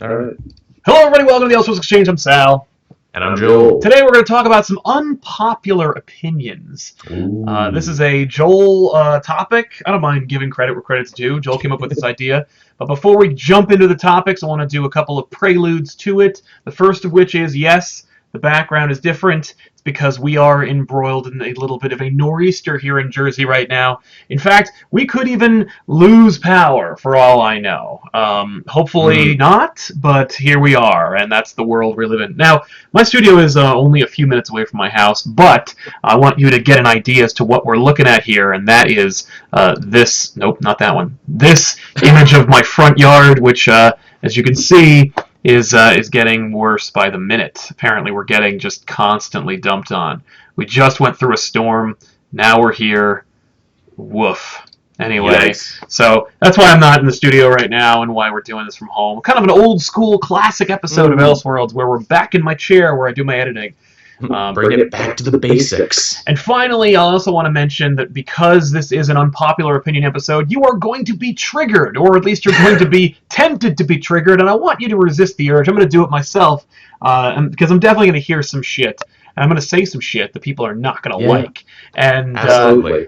All right. Hello, everybody. Welcome to the Elseworlds Exchange. I'm Sal. And I'm Joel. Today, we're going to talk about some unpopular opinions. This is a Joel topic. I don't mind giving credit where credit's due. Joel came up with this idea. But before we jump into the topics, I want to do a couple of preludes to it. The first of which is, yes, the background is different. It's because we are embroiled in a little bit of a nor'easter here in Jersey right now. In fact, we could even lose power for all I know. Hopefully not, but here we are, and that's the world we live in. Now, my studio is only a few minutes away from my house, but I want you to get an idea as to what we're looking at here, and that is this, nope, not that one, this image of my front yard, which, as you can see, is getting worse by the minute. Apparently we're getting just constantly dumped on. We just went through a storm. Now we're here. Woof. Anyway, Yikes. So that's why I'm not in the studio right now and why we're doing this from home. Kind of an old school classic episode of Elseworlds where we're back in my chair where I do my editing. Bring it back to the basics. And finally, I also want to mention that because this is an unpopular opinion episode, you are going to be triggered, or at least you're going to be tempted to be triggered, and I want you to resist the urge. I'm going to do it myself, because I'm definitely going to hear some shit, and I'm going to say some shit that people are not going to like. And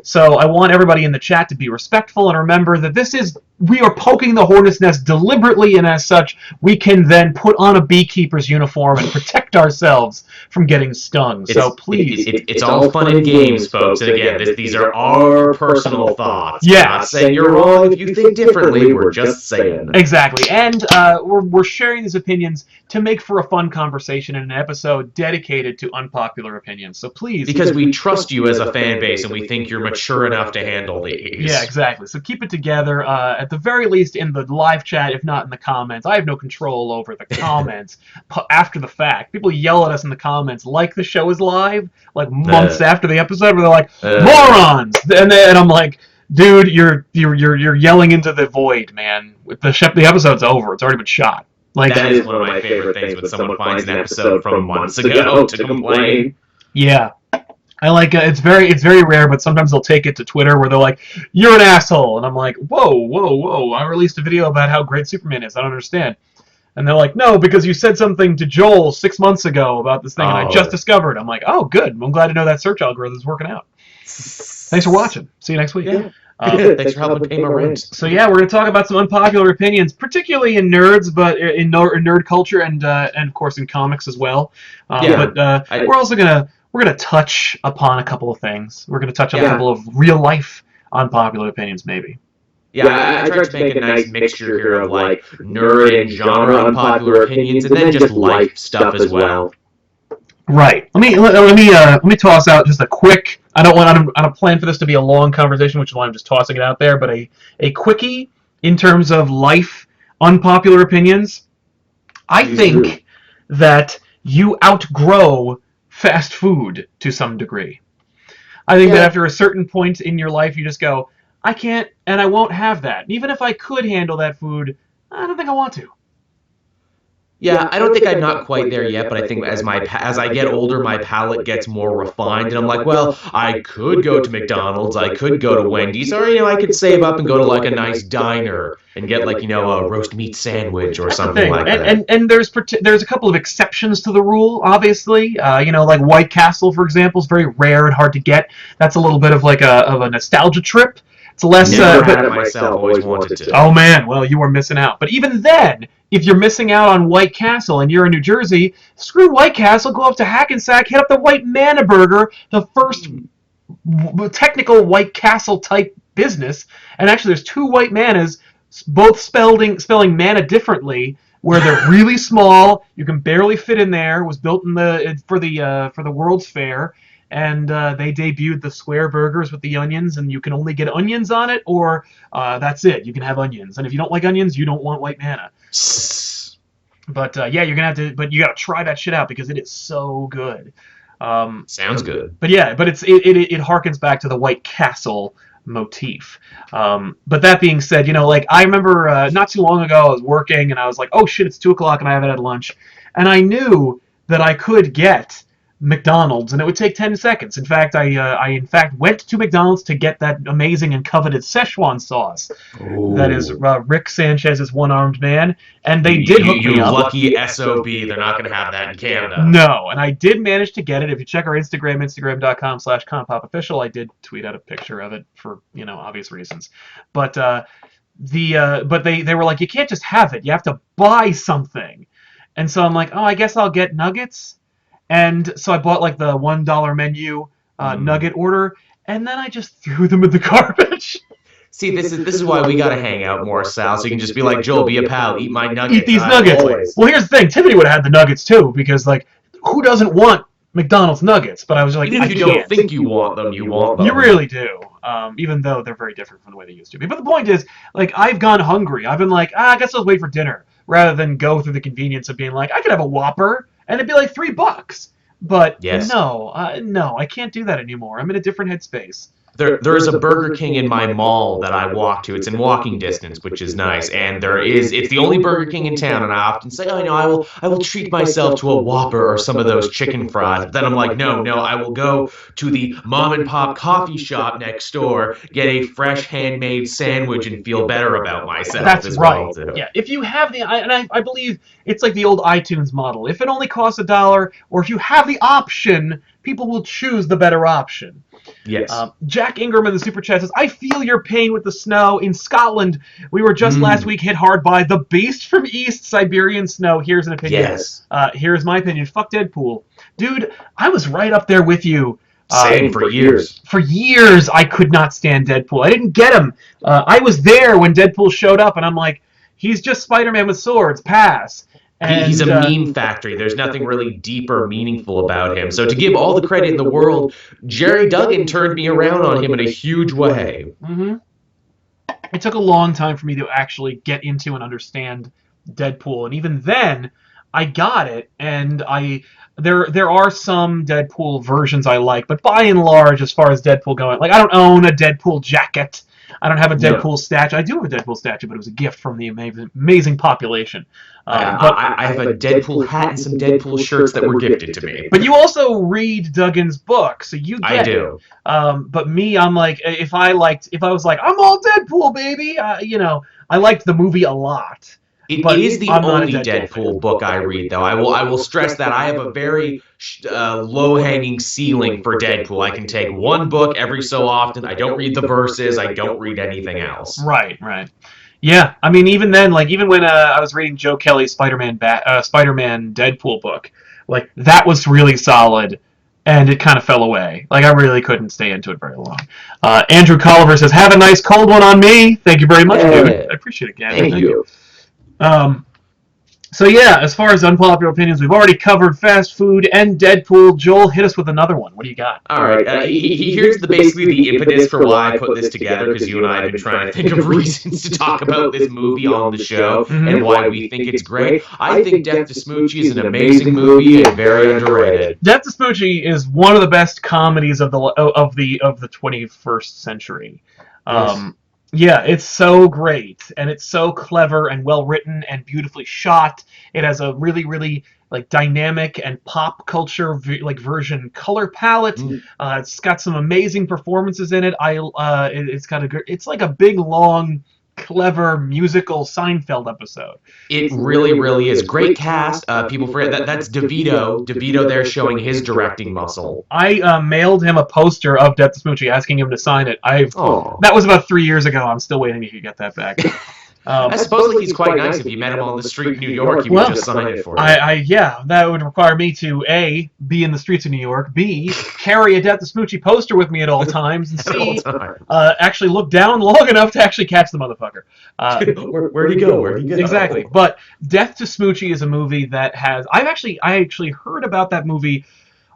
so I want everybody in the chat to be respectful and remember that we are poking the hornet's nest deliberately, and as such, we can then put on a beekeeper's uniform and protect ourselves from getting stung. So please. It's all fun and games, folks. And again, these are our personal thoughts. Yeah. We're not saying you're wrong if you think differently. We're just saying. Exactly. And we're sharing these opinions to make for a fun conversation in an episode dedicated to unpopular opinions. So please. Because we trust you as a fan base and we think you're mature enough to handle these. Yeah, exactly. So keep it together. At the very least in the live chat, if not in the comments. I have no control over the comments after the fact. People yell at us in the comments like the show is live, like months after the episode, where they're like, morons! And I'm like, dude, you're yelling into the void, man. The episode's over. It's already been shot. Like that is one of my favorite things when someone finds an episode from months ago to complain. Yeah. I like it's very rare, but sometimes they'll take it to Twitter where they're like, "You're an asshole," and I'm like, "Whoa! I released a video about how great Superman is. I don't understand." And they're like, "No, because you said something to Joel 6 months ago about this thing, and I just discovered." I'm like, "Oh, good. I'm glad to know that search algorithm's working out." Thanks for watching. See you next week. Yeah. Thanks for helping pay my rent. So yeah, we're going to talk about some unpopular opinions, particularly in nerds, but in nerd culture and of course in comics as well. We're also we're going to touch upon a couple of things. We're going to touch on a couple of real life unpopular opinions, maybe. Yeah, I tried to make a nice mixture here of like nerd and genre unpopular opinions, and then just life stuff as well. Right. Let me toss out just a quick. I don't plan for this to be a long conversation, which is why I'm just tossing it out there. But a quickie in terms of life unpopular opinions. I think that you outgrow fast food to some degree. I think that after a certain point in your life, you just go, I can't and I won't have that. Even if I could handle that food, I don't think I want to. Yeah, I don't think I'm not quite there yet, but I think as I get older, my palate gets more refined, and I'm like, well, I could go to McDonald's, I could go to Wendy's, or I could save up and go to like a nice diner and get like a roast meat sandwich or something like that. And there's a couple of exceptions to the rule, obviously. Like White Castle, for example, is very rare and hard to get. That's a little bit of like a nostalgia trip. It's less. Never had it myself. Always wanted to. Oh man, well you are missing out. But even then, if you're missing out on White Castle and you're in New Jersey, screw White Castle. Go up to Hackensack, hit up the White Manna Burger, the first technical White Castle type business. And actually, there's two White Manas, both spelling manna differently, where they're really small. You can barely fit in there. It was built for the World's Fair. And they debuted the square burgers with the onions, and you can only get onions on it, or that's it. You can have onions, and if you don't like onions, you don't want White Manna. But you're gonna have to. But you gotta try that shit out because it is so good. Sounds good. But it harkens back to the White Castle motif. But that being said, I remember not too long ago I was working, and I was like, oh shit, it's 2:00, and I haven't had lunch, and I knew that I could get McDonald's, and it would take 10 seconds. In fact, I went to McDonald's to get that amazing and coveted Szechuan sauce. Ooh. That is Rick Sanchez's one-armed man, and they did hook me up. You lucky SOB, they're not going to have that in Canada. No, and I did manage to get it. If you check our Instagram, instagram.com/ComicPOP official, I did tweet out a picture of it for, obvious reasons. But but they were like, you can't just have it. You have to buy something. And so I'm like, oh, I guess I'll get nuggets. And so I bought like the $1 menu nugget order, and then I just threw them in the garbage. See, this is why we gotta hang out more, Sal. So you can just be like, Joel, be a pal, eat my nuggets. Eat these nuggets. Always. Well, here's the thing: Tiffany would have had the nuggets too, because like, who doesn't want McDonald's nuggets? But I was like, even if you don't think you want them, you want them. You really do. Even though they're very different from the way they used to be. But the point is, like, I've gone hungry. I've been like, I guess I'll wait for dinner, rather than go through the convenience of being like, I could have a Whopper, and it'd be like $3. But yes. No, I can't do that anymore. I'm in a different headspace. There's a Burger King in my mall that I walk to. It's in walking distance, which is nice. And it's the only Burger King in town. And I often say, oh, I will treat myself to a Whopper or some of those chicken fries. But then I'm like, no, I will go to the mom and pop coffee shop next door, get a fresh handmade sandwich, and feel better about myself. That's right. Well, yeah. If you have I believe it's like the old iTunes model. If it only costs $1, or if you have the option, people will choose the better option. Yes. Jack Ingram in the Super Chat says, I feel your pain with the snow. In Scotland, we were just last week hit hard by the beast from East, Siberian snow. Here's an opinion. Yes. Here's my opinion. Fuck Deadpool. Dude, I was right up there with you. Same for years. For years, I could not stand Deadpool. I didn't get him. I was there when Deadpool showed up, and I'm like, he's just Spider-Man with swords. Pass. And, he's a meme factory. There's nothing really deep or meaningful about him. So to give all the credit in the world, Jerry Duggan turned me around on him in a huge way. Mm-hmm. It took a long time for me to actually get into and understand Deadpool, and even then, I got it. And there are some Deadpool versions I like, but by and large, as far as Deadpool going, like I don't own a Deadpool jacket. I don't have a Deadpool statue. I do have a Deadpool statue, but it was a gift from the amazing population. But I have a Deadpool hat and some Deadpool shirts that were gifted to me. But you also read Duggan's book, so you get I do. It. But me, I'm like, if I was like, I'm all Deadpool, baby, I liked the movie a lot. It is the only Deadpool book I read, though. I will stress that I have a very low-hanging ceiling for Deadpool. I can take one book every so often. I don't read the verses. I don't read anything else. Right. Yeah, I mean, even then, like, even when I was reading Joe Kelly's Spider-Man Deadpool book, like, that was really solid, and it kind of fell away. Like, I really couldn't stay into it very long. Andrew Colliver says, have a nice cold one on me. Thank you very much, dude. I appreciate it, again. Thank you. So yeah, as far as unpopular opinions, we've already covered fast food and Deadpool. Joel, hit us with another one. What do you got? All right. Here's basically the impetus for why I put this together, because you and I have been trying to think of reasons to talk about this movie on the show and why we think it's great. I think Death to Smoochie is an amazing movie and very underrated. Death to Smoochie is one of the best comedies of the 21st century. Yes. Yeah, it's so great, and it's so clever and well written and beautifully shot. It has a really, really like dynamic and pop culture version color palette. It's got some amazing performances in it. It's like a big, long, clever musical Seinfeld episode. It really, really is. Great cast. People forget that's DeVito. DeVito there showing his directing muscle. I mailed him a poster of Death to Smoochie asking him to sign it. That was about 3 years ago. I'm still waiting to get that back. I suppose he's quite nice. If you met him on the street in New York, he would just sign it for you. Yeah, that would require me to A, be in the streets of New York, B, carry a Death to Smoochie poster with me at all times, and C, actually look down long enough to actually catch the motherfucker. Where'd he go? Exactly. But Death to Smoochie is a movie that has... I actually heard about that movie,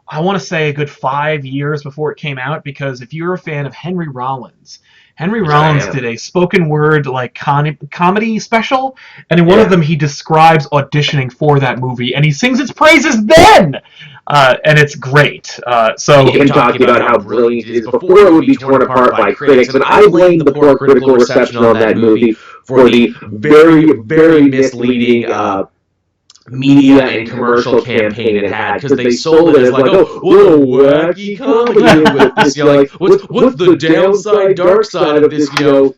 I want to say a good 5 years before it came out, because if you're a fan of Henry Rollins did a spoken word like comedy special, and in one of them he describes auditioning for that movie, and he sings its praises then, and it's great. So even talking about how brilliant it is before it would be torn apart by critics, but I blame the poor critical reception on that movie for the very, very misleading media and commercial campaign it had, because they sold it as like, oh, what a wacky comedy with this, like, what's the downside, dark side of this, felt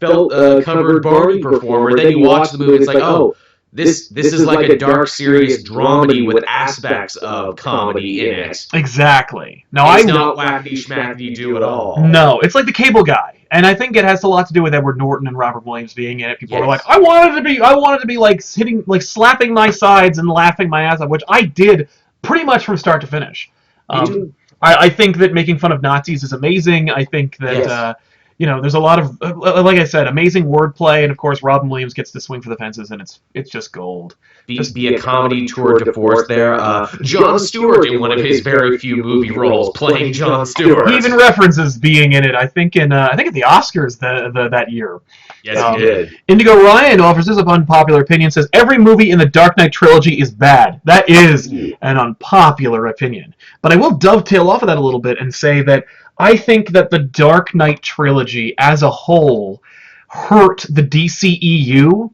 covered Barney performer. Then you watch the movie, it's like, oh, this is like a dark, serious dramedy with aspects of comedy in it. Exactly. No, it's not wackety schmackety do at all. No, it's like The Cable Guy. And I think it has a lot to do with Edward Norton and Robert Williams being in it. People are like, I wanted to be like hitting, like slapping my sides and laughing my ass off, which I did pretty much from start to finish. I think that making fun of Nazis is amazing. I think that there's a lot of, like I said, amazing wordplay, and of course Robin Williams gets to swing for the fences, and it's just gold. Be a comedy tour de force there. Jon Stewart in one of his very few movie roles, playing Jon Stewart. He even references being in it. I think at the Oscars that year. Yes, he did. Indigo Ryan offers this unpopular opinion. Says every movie in the Dark Knight trilogy is bad. That is an unpopular opinion. But I will dovetail off of that a little bit and say that I think that the Dark Knight trilogy as a whole hurt the DCEU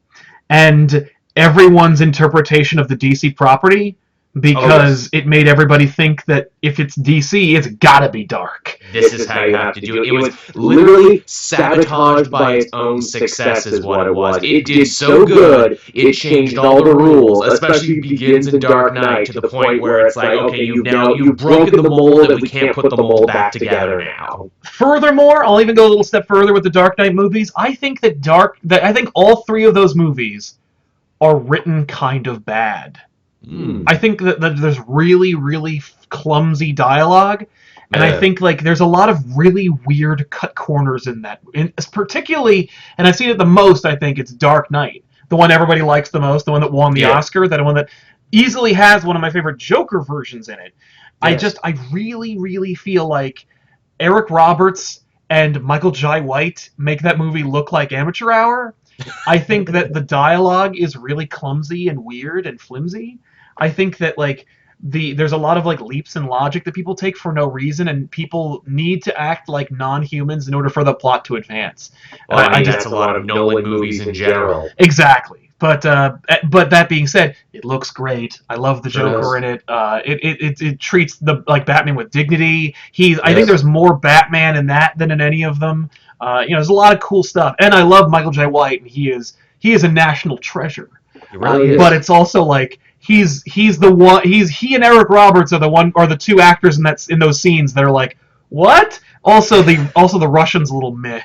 and everyone's interpretation of the DC property, because it made everybody think that if it's DC, it's gotta be dark. This is how you have to do it. It was literally sabotaged by its own success is what it was. It did so good, it changed all the rules, especially begins in Dark Knight, to the point where it's like, okay, you've broken the mold and we can't put the mold back together now. Furthermore, I'll even go a little step further with the Dark Knight movies. I think I think all three of those movies are written kind of bad. I think that there's really, really clumsy dialogue, and I think like there's a lot of really weird cut corners in that. Particularly, and I've seen it the most, I think it's Dark Knight, the one everybody likes the most, the one that won the Oscar, that one that easily has one of my favorite Joker versions in it. Yes. I really, really feel like Eric Roberts and Michael Jai White make that movie look like Amateur Hour. I think that the dialogue is really clumsy and weird and flimsy. I think that like there's a lot of like leaps in logic that people take for no reason, and people need to act like non-humans in order for the plot to advance. Well, I that's a lot of Nolan movies in general. Exactly. But that being said, it looks great. I love the Joker in it. It treats the like Batman with dignity. I think there's more Batman in that than in any of them. There's a lot of cool stuff, and I love Michael Jai White, and he is a national treasure. He really is. But it's also like he's the one. He and Eric Roberts are the two actors in those scenes that are like, what? Also the Russian's a little meh.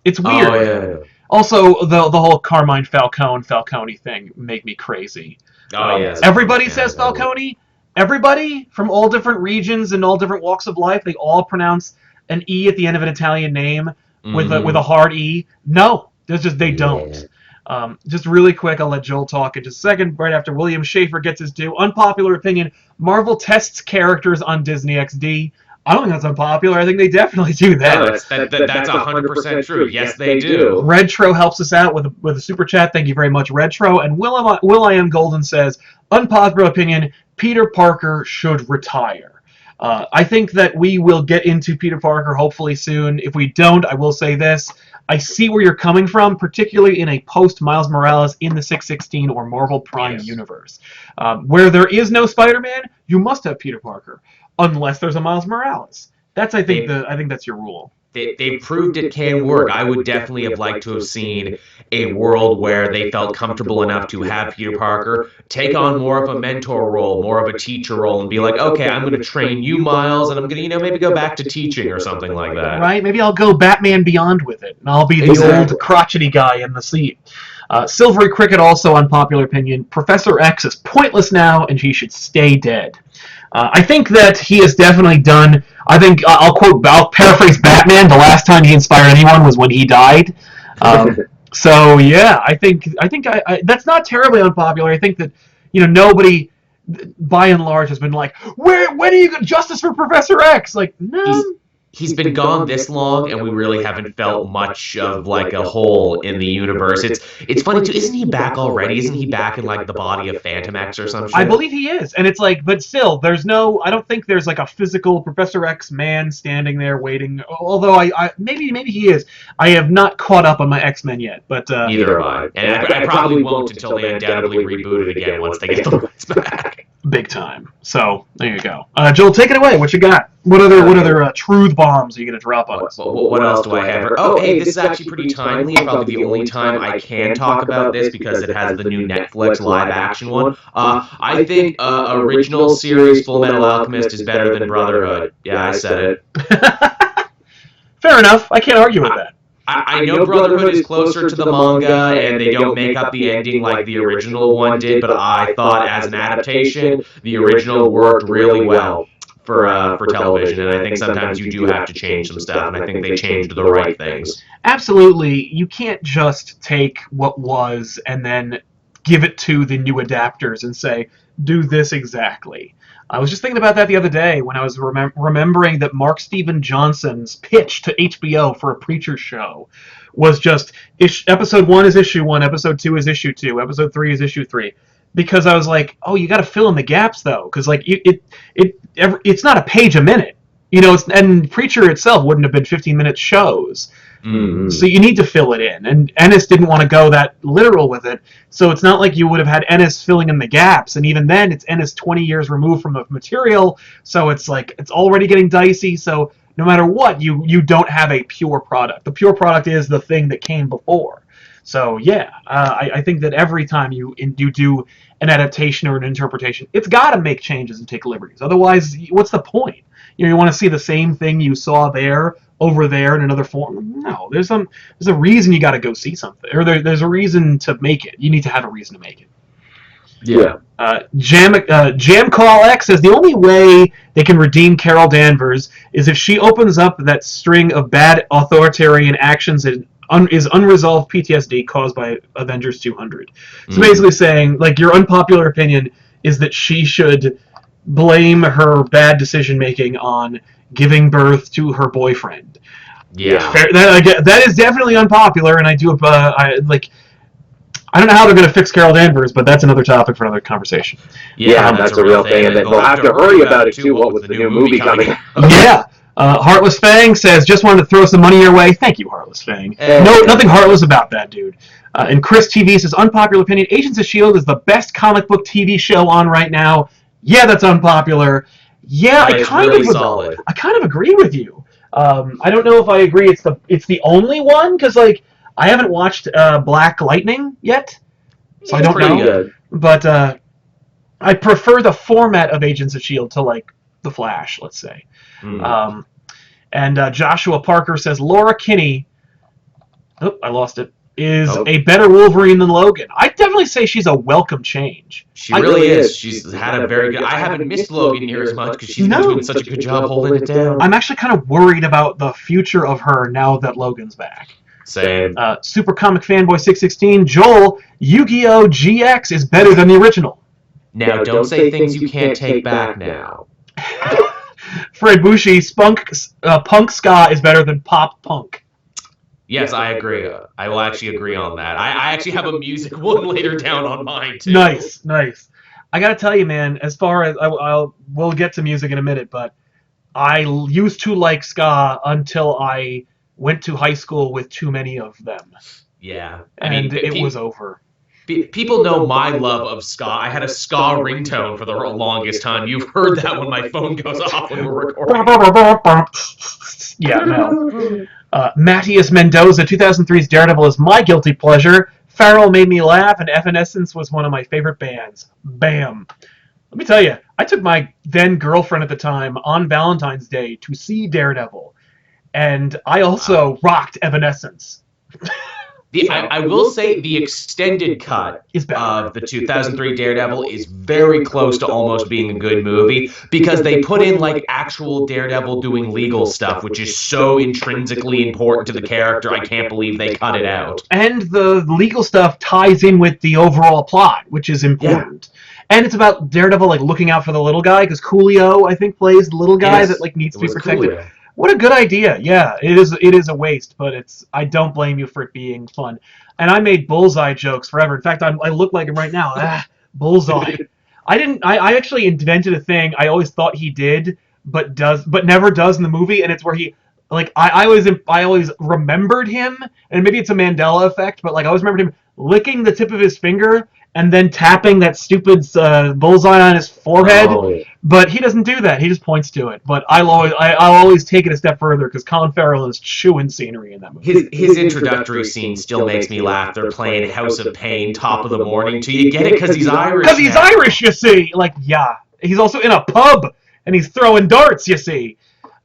It's weird. Oh, yeah. Also, the whole Carmine Falcone thing make me crazy. Oh, yeah. Everybody says Falcone. Everybody from all different regions and all different walks of life, they all pronounce an E at the end of an Italian name with a hard E. No, they don't. Just really quick, I'll let Joel talk in just a second. Right after William Schaefer gets his due. Unpopular opinion: Marvel tests characters on Disney XD. I don't think that's unpopular. I think they definitely do that. No, that's 100% true. Yes, they do. Redtro helps us out with a super chat. Thank you very much, Redtro. And Will I Am Golden says, unpopular opinion: Peter Parker should retire. I think that we will get into Peter Parker hopefully soon. If we don't, I will say this. I see where you're coming from, particularly in a post-Miles Morales in the 616 or Marvel Prime universe. Where there is no Spider-Man, you must have Peter Parker. Unless there's a Miles Morales. I think that's your rule. They proved it can work. I would definitely have liked to have seen a world where they felt comfortable enough to have Peter Parker take on more of a mentor role, more of a teacher role, and be like, okay, I'm going to train you, Miles, and I'm going to, maybe go back to teaching or something like that. Right? Maybe I'll go Batman Beyond with it, and I'll be the old crotchety guy in the seat. Silvery Cricket, also unpopular opinion: Professor X is pointless now, and he should stay dead. I think that he has definitely done. I think I'll paraphrase Batman. The last time he inspired anyone was when he died. So yeah, I think that's not terribly unpopular. I think that nobody, by and large, has been like, when are you going justice for Professor X? Like, no. he's been gone this long, and we really haven't felt much of like a hole in the universe. It's funny too. Isn't he back already? Isn't he back in like the body of Phantom X or some shit? I believe he is, and it's like, but still, there's no. I don't think there's like a physical Professor X man standing there waiting. Although I maybe he is. I have not caught up on my X-Men yet, but neither have I, and I probably won't until they undoubtedly reboot it again once they get the rights back. Big time. So there you go. Joel, take it away. What you got? What other truth bombs are you gonna drop on us? What else do I have? Oh, hey, this is actually pretty timely. Probably the only time I can talk about this because it has the new Netflix live action one. I think original series Full Metal Alchemist is better than Brotherhood. Yeah, I said it. Fair enough. I can't argue with that. I know Brotherhood is closer to the manga, and they don't make up the ending like the original one did, but I thought as an adaptation, the original worked really well for television, and I think sometimes you do have to change some stuff, and I think they changed the right things. Absolutely. You can't just take what was and then give it to the new adapters and say, do this exactly. I was just thinking about that the other day when I was remembering that Mark Steven Johnson's pitch to HBO for a Preacher show was just episode 1 is issue 1, episode 2 is issue 2, episode 3 is issue 3. Because I was like, oh, you got to fill in the gaps though, because like it's not a page a minute, and Preacher itself wouldn't have been 15-minute shows. Mm-hmm. So you need to fill it in, and Ennis didn't want to go that literal with it, so it's not like you would have had Ennis filling in the gaps, and even then it's Ennis 20 years removed from the material, so it's like it's already getting dicey. So no matter what, you don't have a pure product. The pure product is the thing that came before. So yeah, I think that every time you do an adaptation or an interpretation, it's got to make changes and take liberties. Otherwise, what's the point? You want to see the same thing you saw there over there in another form? No, there's a reason you got to go see something, or there's a reason to make it. You need to have a reason to make it. Yeah. Jam Call X says the only way they can redeem Carol Danvers is if she opens up that string of bad authoritarian actions and is unresolved PTSD caused by Avengers 200. So basically saying, like, your unpopular opinion is that she should blame her bad decision making on giving birth to her boyfriend. Yeah. That is definitely unpopular, and I don't know how they're going to fix Carol Danvers, but that's another topic for another conversation. Yeah, that's a real thing, and then they'll have to hurry about it too. What with the new movie coming? Yeah. Heartless Fang says, just wanted to throw some money your way. Thank you, Heartless Fang. No, nothing heartless about that, dude. And Chris TV says, unpopular opinion, Agents of S.H.I.E.L.D. is the best comic book TV show on right now. Yeah, that's unpopular. Yeah, I kind of agree with you. I don't know if I agree it's the only one, because like I haven't watched Black Lightning yet, so I don't know. Good. But I prefer the format of Agents of S.H.I.E.L.D. to like The Flash, let's say. And Joshua Parker says Laura Kinney, I lost it, is a better Wolverine than Logan. I definitely say she's a welcome change. She really is. She's had a very good... I haven't missed Logan here as much because she's been doing such a good job holding it down. I'm actually kind of worried about the future of her now that Logan's back. Same. Super Comic Fanboy 616, Joel, Yu-Gi-Oh! GX is better than the original. Now, don't say things you can't take back now. Fred Bushi, punk ska is better than pop punk. Yes, I agree. I will actually agree on that. I actually have a music one later down on mine, too. Nice. I gotta tell you, man, as far as... we'll get to music in a minute, but I used to like ska until I went to high school with too many of them. Yeah. It was over. People know my love of ska. I had a ska ringtone for the longest time. You've heard that when my phone goes off when we're recording. Yeah, no. Matthias Mendoza, 2003's Daredevil is my guilty pleasure. Farrell made me laugh, and Evanescence was one of my favorite bands. Bam. Let me tell you, I took my then girlfriend at the time on Valentine's Day to see Daredevil, and I also rocked Evanescence. I will say the extended cut of the 2003 Daredevil is very close to almost being a good movie because they put in like actual Daredevil doing legal stuff, which is so intrinsically important to the character. I can't believe they cut it out. And the legal stuff ties in with the overall plot, which is important. Yeah. And it's about Daredevil like looking out for the little guy because Coolio, I think, plays the little guy that like needs to be protected. What a good idea. Yeah, it is a waste, but I don't blame you for it being fun. And I made Bullseye jokes forever. In fact, I look like him right now. Bullseye. I actually invented a thing I always thought he did, but never does in the movie, and it's where he, like, I always remembered him, and maybe it's a Mandela effect, but like I always remembered him licking the tip of his finger and then tapping that stupid bullseye on his forehead. Oh. But he doesn't do that. He just points to it. But I'll always take it a step further because Colin Farrell is chewing scenery in that movie. His introductory scene still makes me laugh. They're playing House of Pain, Top of the Morning. Do you get it? Because he's Irish. Because he's Irish, you see. Like, yeah. He's also in a pub, and he's throwing darts, you see.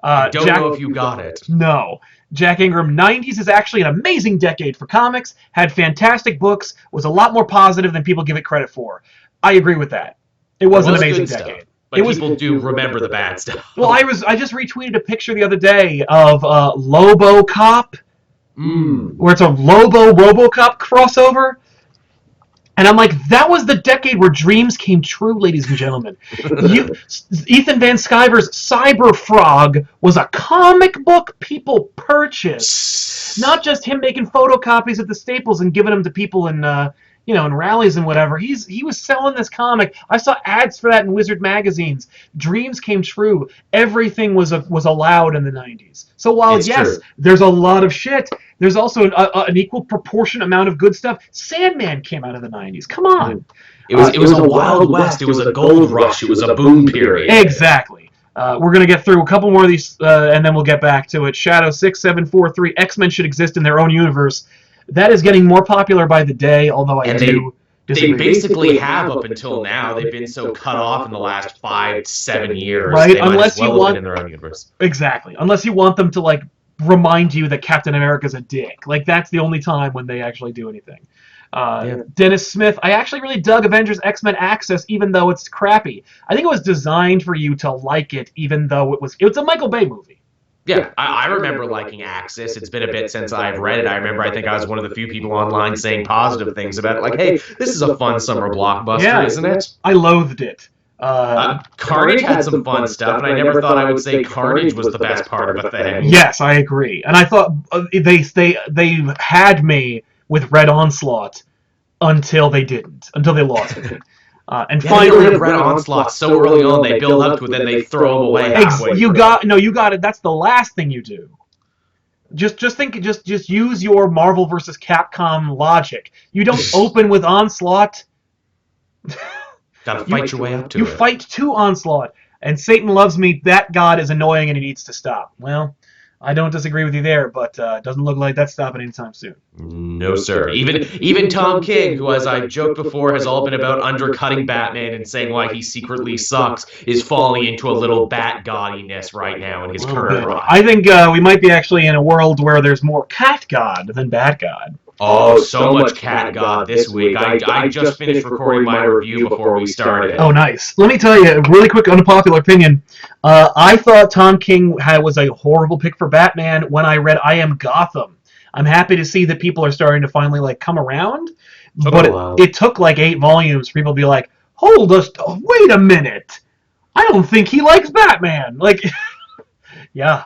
Don't know if you got it. No. Jack Ingram, 90s is actually an amazing decade for comics, had fantastic books, was a lot more positive than people give it credit for. I agree with that. It was an amazing decade. But people do remember the bad stuff. Well, I just retweeted a picture the other day of LoboCop, where it's a Lobo-RoboCop crossover. And I'm like, that was the decade where dreams came true, ladies and gentlemen. Ethan Van Sciver's Cyber Frog was a comic book people purchased. Not just him making photocopies at the Staples and giving them to people in in rallies and whatever. He was selling this comic. I saw ads for that in Wizard magazines. Dreams came true. Everything was allowed in the 90s. So while there's a lot of shit, there's also an equal proportion amount of good stuff. Sandman came out of the 90s. Come on. It was a Wild West. It was a gold rush. It was a boom period. Exactly. We're going to get through a couple more of these, and then we'll get back to it. Shadow 6743, X-Men should exist in their own universe. That is getting more popular by the day, although I do disagree. They basically have up until now. They've been so cut off in the last 5 to 7 years. Right, they unless you want in their own universe. Exactly. Unless you want them to like remind you that Captain America's a dick. Like that's the only time when they actually do anything. Dennis Smith, I actually really dug Avengers X-Men Access, even though it's crappy. I think it was designed for you to like it, even though it's a Michael Bay movie. Yeah, I remember liking Axis. It's been a bit since I've read it. I think I was one of the few people online saying positive things about it. Like, hey, this is a fun summer blockbuster, isn't it? I loathed it. Carnage had some fun stuff, and I never thought I would say Carnage was the best part of a thing. Yes, I agree. And I thought they had me with Red Onslaught until they didn't, until they lost it. And finally, Red Onslaught so early on, they build up to it, then they throw them away. You got it. That's the last thing you do. Just use your Marvel versus Capcom logic. You don't open with Onslaught. Gotta fight your way up to it. You fight to Onslaught, and Satan loves me. That god is annoying, and he needs to stop. Well, I don't disagree with you there, but it doesn't look like that's stopping anytime soon. No, sir. Even Tom King, who, as I joked before, has all been about undercutting Batman and saying why he secretly sucks, is falling into a little bat gaudiness right now in his current run. I think we might be actually in a world where there's more cat god than bat god. Oh, so much cat god this week. I just finished recording my review before we started. Oh, nice. Let me tell you a really quick unpopular opinion. I thought Tom King was a horrible pick for Batman when I read I Am Gotham. I'm happy to see that people are starting to finally come around, but it took 8 volumes for people to be like, wait a minute. I don't think he likes Batman. Yeah.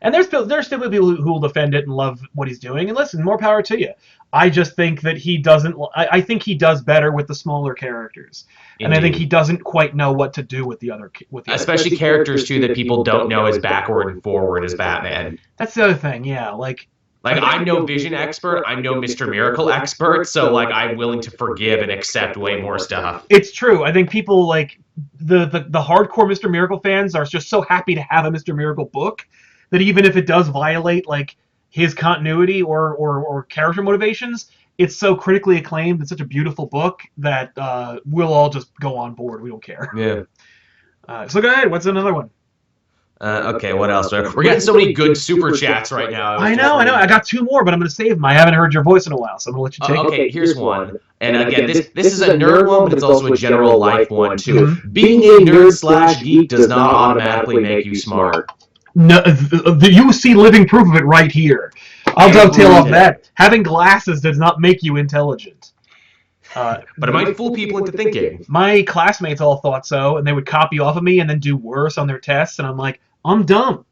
And there's still people who will defend it and love what he's doing. And listen, more power to you. I just think that he doesn't. I think he does better with the smaller characters, and I think he doesn't quite know what to do with the other. Especially characters too that people don't know as backward and forward as Batman. That's the other thing, yeah. I'm no Vision expert. I'm no Mr. Miracle expert. So I'm willing to forgive and accept way more stuff. It's true. I think people the hardcore Mr. Miracle fans are just so happy to have a Mr. Miracle book that even if it does violate his continuity or character motivations, it's so critically acclaimed. It's such a beautiful book that we'll all just go on board. We don't care. Yeah. So go ahead. What's another one? Okay, what else? We're getting so many good super chats right now. I know. I got 2 more, but I'm going to save them. I haven't heard your voice in a while, so I'm going to let you take it. Okay, here's one. And again, this is a nerd one, but it's also a general life one, too. Mm-hmm. Being a nerd/geek does not automatically make you smart. No, you see living proof of it right here. I'll dovetail off that. Having glasses does not make you intelligent. But it might fool people into thinking. My classmates all thought so, and they would copy off of me and then do worse on their tests, and I'm like, I'm dumb.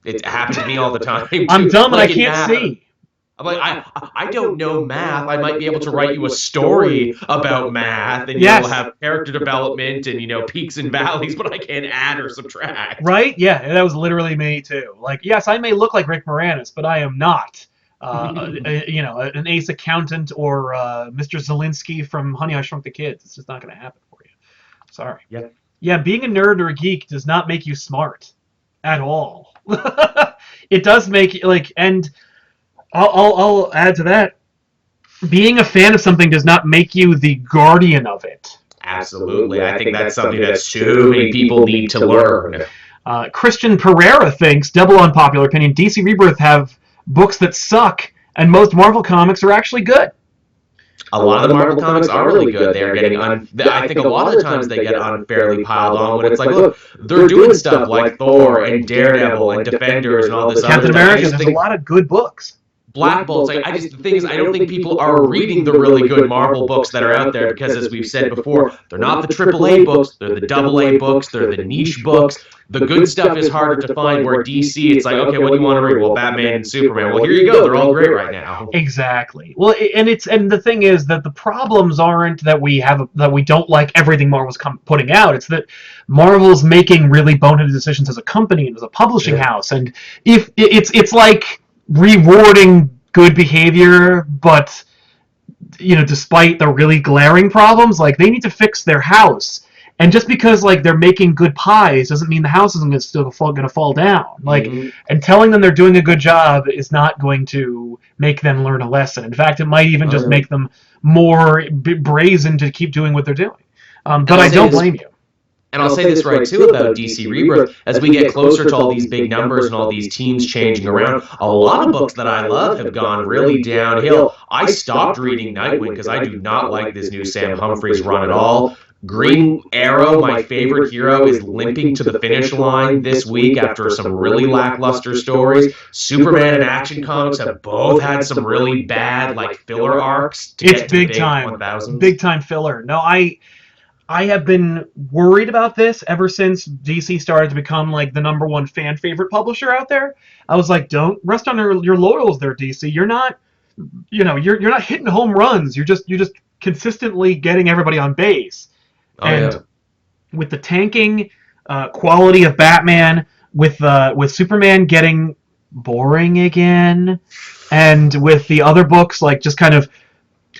It happens to me all the time. I'm dumb and I Like in can't math, see. I'm like, I don't know math. I might be able to write you a story about math, and Yes. you'll have character development and peaks and valleys, but I can't add or subtract. Right? Yeah, that was literally me too. Like, yes, I may look like Rick Moranis, but I am not, an ace accountant or Mr. Zelinsky from Honey, I Shrunk the Kids. It's just not going to happen for you. Sorry. Yeah. Yeah, being a nerd or a geek does not make you smart at all. It does make and I'll add to that. Being a fan of something does not make you the guardian of it. Absolutely. I think that's something that so many people need to learn. Christian Pereira thinks, double unpopular opinion, DC Rebirth have books that suck, and most Marvel comics are actually good. A lot of the Marvel comics are really good. They're getting I think a lot of the times they get unfairly piled on when it's like, look, they're doing stuff like Thor and Daredevil and Defenders and all this other Captain stuff. America, there's a lot of good books. Black Bolt's like, the thing is, I don't think people are reading the really good Marvel books that are out there because, as we've said before, they're not the AAA books, they're the AA books, they're the niche books. The good stuff is harder to find, where DC, it's like, okay, what do you want to read? Well, Batman and Superman. Well, here you go. They're all great right now. Exactly. Well, and the thing is that the problems aren't that we don't like everything Marvel's putting out. It's that Marvel's making really boneheaded decisions as a company and as a publishing house, and if it's like rewarding good behavior, but despite the really glaring problems, like they need to fix their house. And just because like they're making good pies doesn't mean the house isn't going to fall down. Like, and telling them they're doing a good job is not going to make them learn a lesson. In fact, it might even just make them more brazen to keep doing what they're doing. But I don't blame you. And I'll say this right, too, about DC Rebirth. As we get closer to all these big numbers and all these teams changing around, a lot of books that I love have gone really downhill. I stopped reading Nightwing because I do not like this new Sam Humphries run at all. Green Arrow, my favorite hero, is limping to the finish line this week after some really lackluster stories. Superman and Action Comics have both had some really bad, filler arcs to get to the big 1000s. Big time filler. No, I have been worried about this ever since DC started to become like the #1 fan favorite publisher out there. I was like, don't rest on your laurels there, DC. You're not, you're not hitting home runs. You're just consistently getting everybody on base. With the tanking quality of Batman, with Superman getting boring again, and with the other books like just kind of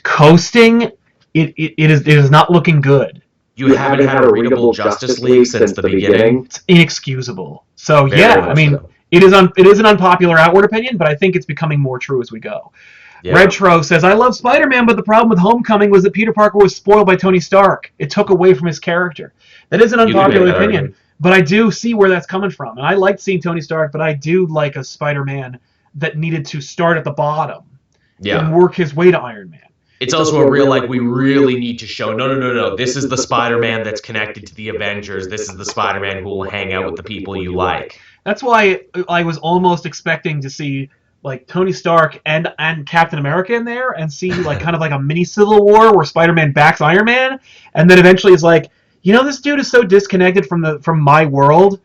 coasting, it is not looking good. You haven't had a readable Justice League since the beginning. It's inexcusable. So it is an unpopular outward opinion, but I think it's becoming more true as we go. Yeah. Retro says, I love Spider-Man, but the problem with Homecoming was that Peter Parker was spoiled by Tony Stark. It took away from his character. That is an unpopular opinion, but I do see where that's coming from. And I liked seeing Tony Stark, but I do like a Spider-Man that needed to start at the bottom and work his way to Iron Man. It's also a real, we really need to show, no. This is the Spider-Man that's connected to the Avengers. This is the Spider-Man who will hang out with the people you like. That's why I was almost expecting to see Tony Stark and Captain America in there and see kind of like a mini Civil War where Spider-Man backs Iron Man, and then eventually is like, this dude is so disconnected from my world.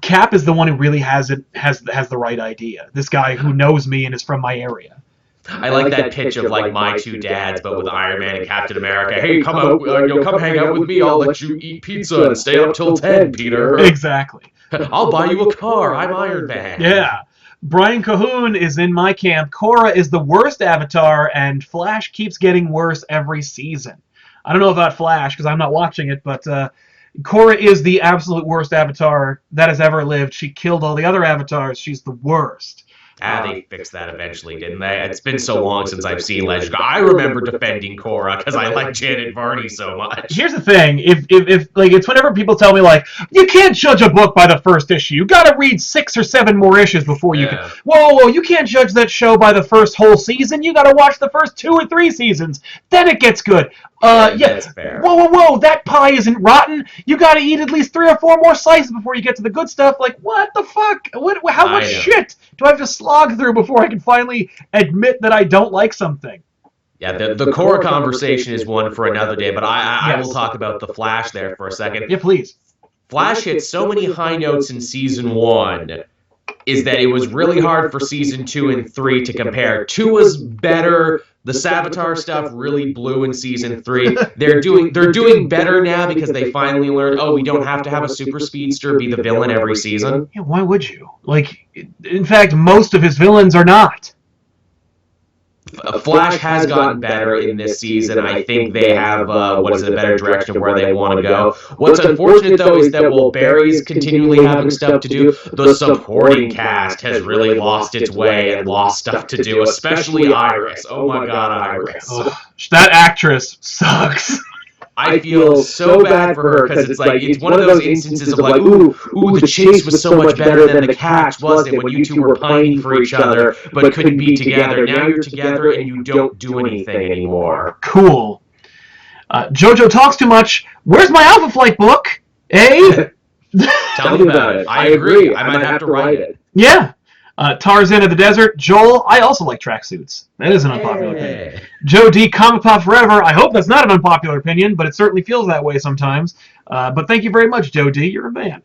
Cap is the one who really has the right idea. This guy who knows me and is from my area. I like that pitch of my two dads, but with Iron Man and Captain America. Hey, come out, come hang out with me. I'll let you eat pizza and stay up till 10, Peter. Exactly. I'll buy you a car. I'm Iron Man. Yeah. Brian Cahoon is in my camp. Korra is the worst Avatar, and Flash keeps getting worse every season. I don't know about Flash because I'm not watching it, but Korra is the absolute worst Avatar that has ever lived. She killed all the other Avatars. She's the worst. They fixed that eventually, didn't they? It's been so long since I've seen Legend. I remember defending Korra because I like Janet Varney so much. Here's the thing: if it's whenever people tell me you can't judge a book by the first issue. You got to read 6 or 7 more issues before you can. Whoa! You can't judge that show by the first whole season. You got to watch the first 2 or 3 seasons. Then it gets good. That's fair. Whoa! That pie isn't rotten. You got to eat at least 3 or 4 more slices before you get to the good stuff. What the fuck? How much shit do I have to slog through before I can finally admit that I don't like something? Yeah, the Korra conversation is one for another day, but I will talk about the Flash there for a second. Yeah, please. Flash hit so many high notes in season 1 is that it was really hard for season 2 and 3 to compare. 2 was better. The Savitar stuff really blew in season 3. They're doing better now because they finally learned, we don't have to have a super speedster be the villain every season. Yeah, why would you? Like, in fact, most of his villains are not. Flash has gotten better in this season. I think they have a better direction of where they want to go. What's unfortunate, though, is that while Barry's continually having stuff to do, the supporting cast has really lost its way and lost stuff to do, especially Iris. Oh my god, Iris. That actress sucks. I feel so bad for her because it's one of those instances of like, ooh, the chase was so much better than the catch, wasn't it? When you two were pining for each other but couldn't be together. Now you're together and you don't do anything anymore. Cool. Jojo talks too much. Where's my Alpha Flight book? Eh? Tell me about it. I agree. I might have to write it. Yeah. Tarzan of the Desert. Joel, I also like tracksuits. That is an unpopular opinion. Joe D, ComicPOP forever. I hope that's not an unpopular opinion, but it certainly feels that way sometimes. But thank you very much, Joe D. You're a man.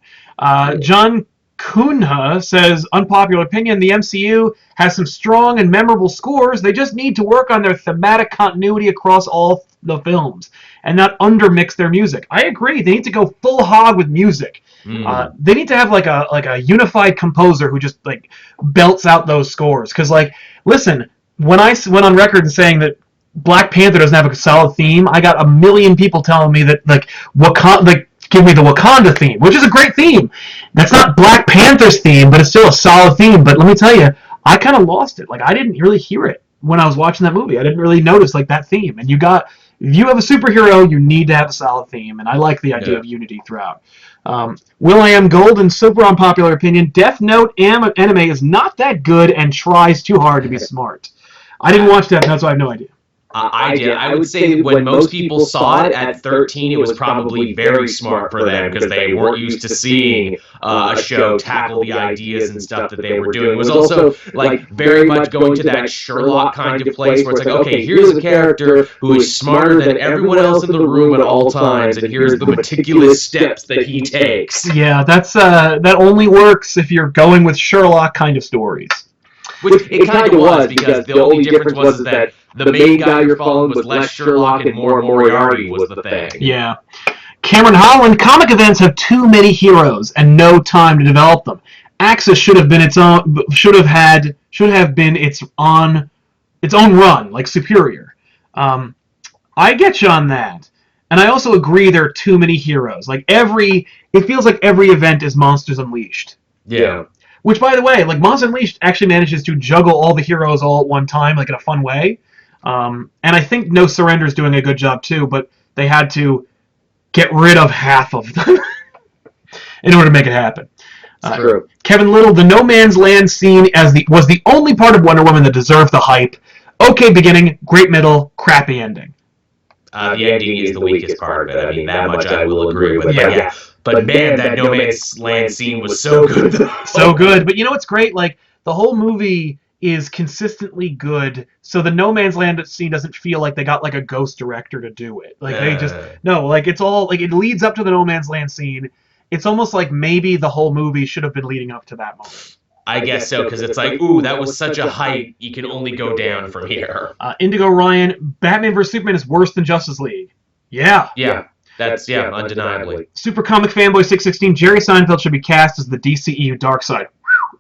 John Kunha says, unpopular opinion, the MCU has some strong and memorable scores. They just need to work on their thematic continuity across all the films and not undermix their music. I agree. They need to go full hog with music. They need to have like a unified composer who just like belts out those scores. Because like, listen, when I went on record and saying that Black Panther doesn't have a solid theme, I got a million people telling me that like give me the Wakanda theme, which is a great theme. That's not Black Panther's theme, but it's still a solid theme. But let me tell you, I kind of lost it. Like I didn't really hear it when I was watching that movie. I didn't really notice like that theme. And if you have a superhero, you need to have a solid theme. And I like the idea of unity throughout. Will.i.am Golden, super unpopular opinion. Death Note anime is not that good and tries too hard to be smart. I didn't watch Death Note, so I have no idea. I did. I would say when most people saw it at 13, it was probably very smart for them because they weren't used to seeing a show tackle the ideas and stuff that they were doing. It was also like very much going to that Sherlock kind of place where it's like, okay, here's a character who is smarter than everyone else in the room at all times, and here's the meticulous steps that he takes. Yeah, that only works if you're going with Sherlock kind of stories. Which it kind of was, because the only difference was that the main guy you're following was less Sherlock and more Moriarty was the thing. Yeah. Cameron Holland, comic events have too many heroes and no time to develop them. Axis should have been its own run, like Superior. I get you on that. And I also agree there are too many heroes. It feels like every event is Monsters Unleashed. Yeah. Which, by the way, like Monsters Unleashed actually manages to juggle all the heroes all at one time, like in a fun way. And I think No Surrender is doing a good job too, but they had to get rid of half of them in order to make it happen. True. Kevin Little, the No Man's Land scene was the only part of Wonder Woman that deserved the hype. Okay beginning, great middle, crappy ending. The ending is the weakest part of it. I mean, that much I will agree with. Yeah. But man, that No Man's Land scene was so good. So good. But you know what's great? Like, the whole movie is consistently good, so the No Man's Land scene doesn't feel like they got like a ghost director to do it. Like it's all like it leads up to the No Man's Land scene. It's almost like maybe the whole movie should have been leading up to that moment. I guess so, because it's like, ooh, that was such a height, you can only go down from here. Indigo Ryan, Batman vs. Superman is worse than Justice League. Yeah. Yeah, that's, undeniably. Super Comic Fanboy 616, Jerry Seinfeld should be cast as the DCEU Darkseid.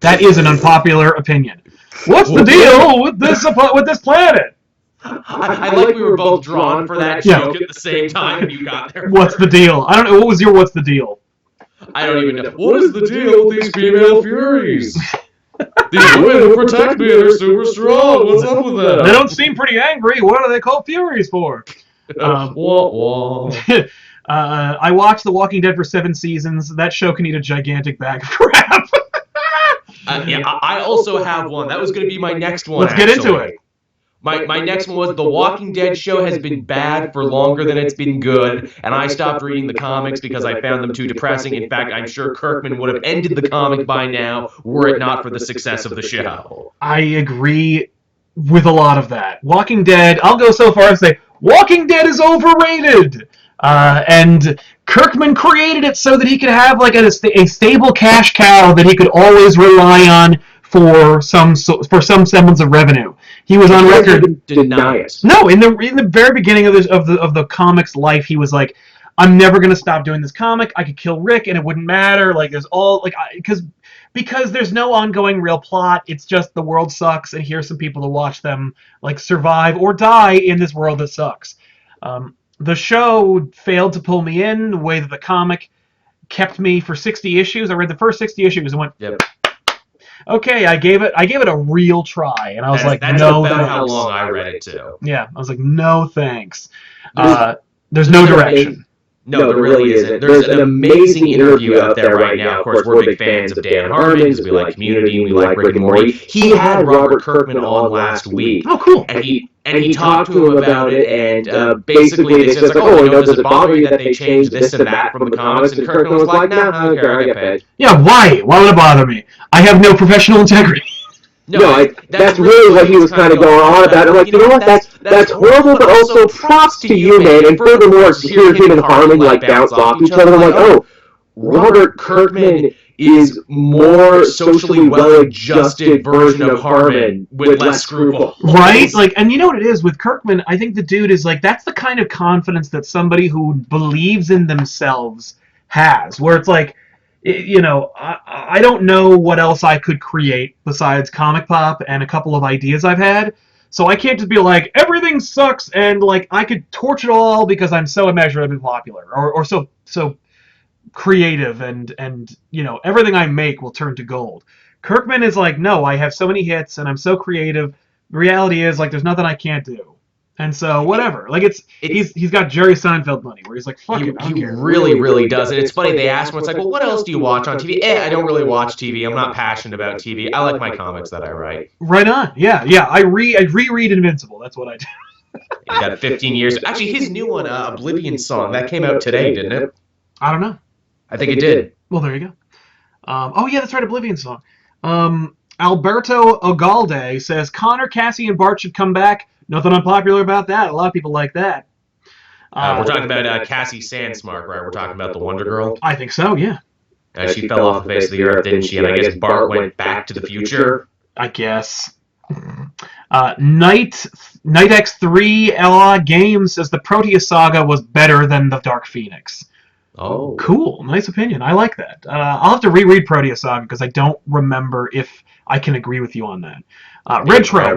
That is an unpopular opinion. What's the deal with this planet? I like we were both drawn for that joke at the same time and you got there. What's the deal? I don't know. What was your what's the deal? I don't even know. What is the deal with these female Furies? These women who protect me, they're super strong. What's up with that? They don't seem pretty angry. What are they called Furies for? Wah, wah. I watched The Walking Dead for 7 seasons. That show can eat a gigantic bag of crap. I also have one. That was going to be my next one. Let's get into it. My next one was The Walking Dead show has been bad for longer than it's been good, and I stopped reading the comics because I found them too depressing. In fact, I'm sure Kirkman would have ended the comic by now were it not for the success of the show. I agree with a lot of that. Walking Dead, I'll go so far as to say, Walking Dead is overrated! And Kirkman created it so that he could have like a stable cash cow that he could always rely on for some semblance of revenue. He was on record. Deny it. No, in the very beginning of the comic's life, he was like, "I'm never gonna stop doing this comic. I could kill Rick and it wouldn't matter. Like there's all like because there's no ongoing real plot. It's just the world sucks, and here's some people to watch them like survive or die in this world that sucks." The show failed to pull me in the way that the comic kept me for 60 issues. I read the first 60 issues and went, Yep. Okay, I gave it a real try, and I was like, that's no about thanks. how long I read it too. Yeah, I was like, no thanks. There's no direction. No, there really isn't. There's an amazing interview out there right now. Of course, we're big fans of Dan Harmon because we like Community and we like Rick and Morty. He had Robert Kirkman on last week. Oh, cool. And he talked to him about it, and basically they said, like, does it bother you that they changed this and that from the comics? And Kirkman was like, no, I don't care, I get paid. Yeah, why? Why would it bother me? I have no professional integrity. No, that's really what he was kind of going on about. I'm like, you know what? That's horrible, but also props to you, man. And furthermore, to hear him and Harmon like bounce off each other, I'm like, oh, Robert Kirkman is more socially well-adjusted version of Harmon with less scruple. Right? Like, and you know what it is with Kirkman? I think the dude is like, that's the kind of confidence that somebody who believes in themselves has, where it's like, you know, I don't know what else I could create besides ComicPOP and a couple of ideas I've had. So I can't just be like, everything sucks, and like I could torch it all because I'm so immeasurably popular or so creative, and you know, everything I make will turn to gold. Kirkman is like, no, I have so many hits and I'm so creative. The reality is like there's nothing I can't do. And so whatever, like he's got Jerry Seinfeld money where he's like, fuck it, he really does. And it's funny, they asked him, it's like, well, what else do you watch on TV? I don't really watch TV. I'm not passionate about TV. I like my comics that I write. Right on. Yeah. I reread Invincible. That's what I do. He got 15 years. Actually, his new one, Oblivion Song, that came out today, didn't it? I don't know. I think it did. Well, there you go. Oh yeah, that's right, Oblivion Song. Alberto Ogalde says Connor, Cassie, and Bart should come back. Nothing unpopular about that. A lot of people like that. We're talking about Cassie Sandsmark, right? We're talking about the Wonder Girl. I think so, yeah. She fell off the face of the earth, didn't she? And I guess Bart went back to the future. I guess. Night X3 Games says the Proteus Saga was better than the Dark Phoenix. Oh. Cool. Nice opinion. I like that. I'll have to reread Proteus Saga because I don't remember if I can agree with you on that. Retro,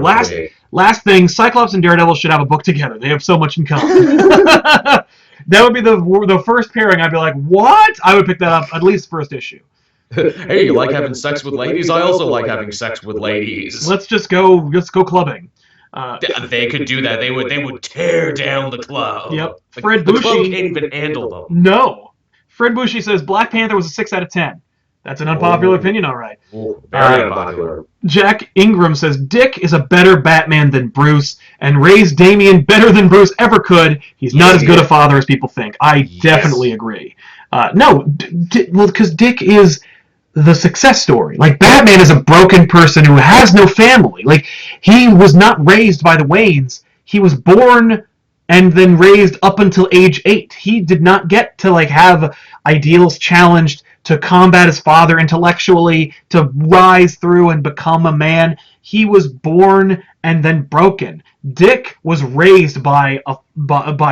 last thing, Cyclops and Daredevil should have a book together. They have so much in common. That would be the first pairing. I'd be like, what? I would pick that up at least first issue. Hey, you like having sex with ladies? I also like having sex with ladies. Let's go clubbing. They could do that. They would tear down the club. Yep. Fred Bushi, the club can't even handle them. No. Fred Bushi says Black Panther was a 6 out of 10. That's an unpopular opinion, all right. Very unpopular. Jack Ingram says Dick is a better Batman than Bruce and raised Damian better than Bruce ever could. He's not as good a father as people think. I definitely agree. No, because Dick is the success story. Like, Batman is a broken person who has no family. Like, he was not raised by the Waynes. He was born and then raised up until age 8. He did not get to like have ideals challenged, to combat his father intellectually, to rise through and become a man. He was born and then broken. Dick was raised by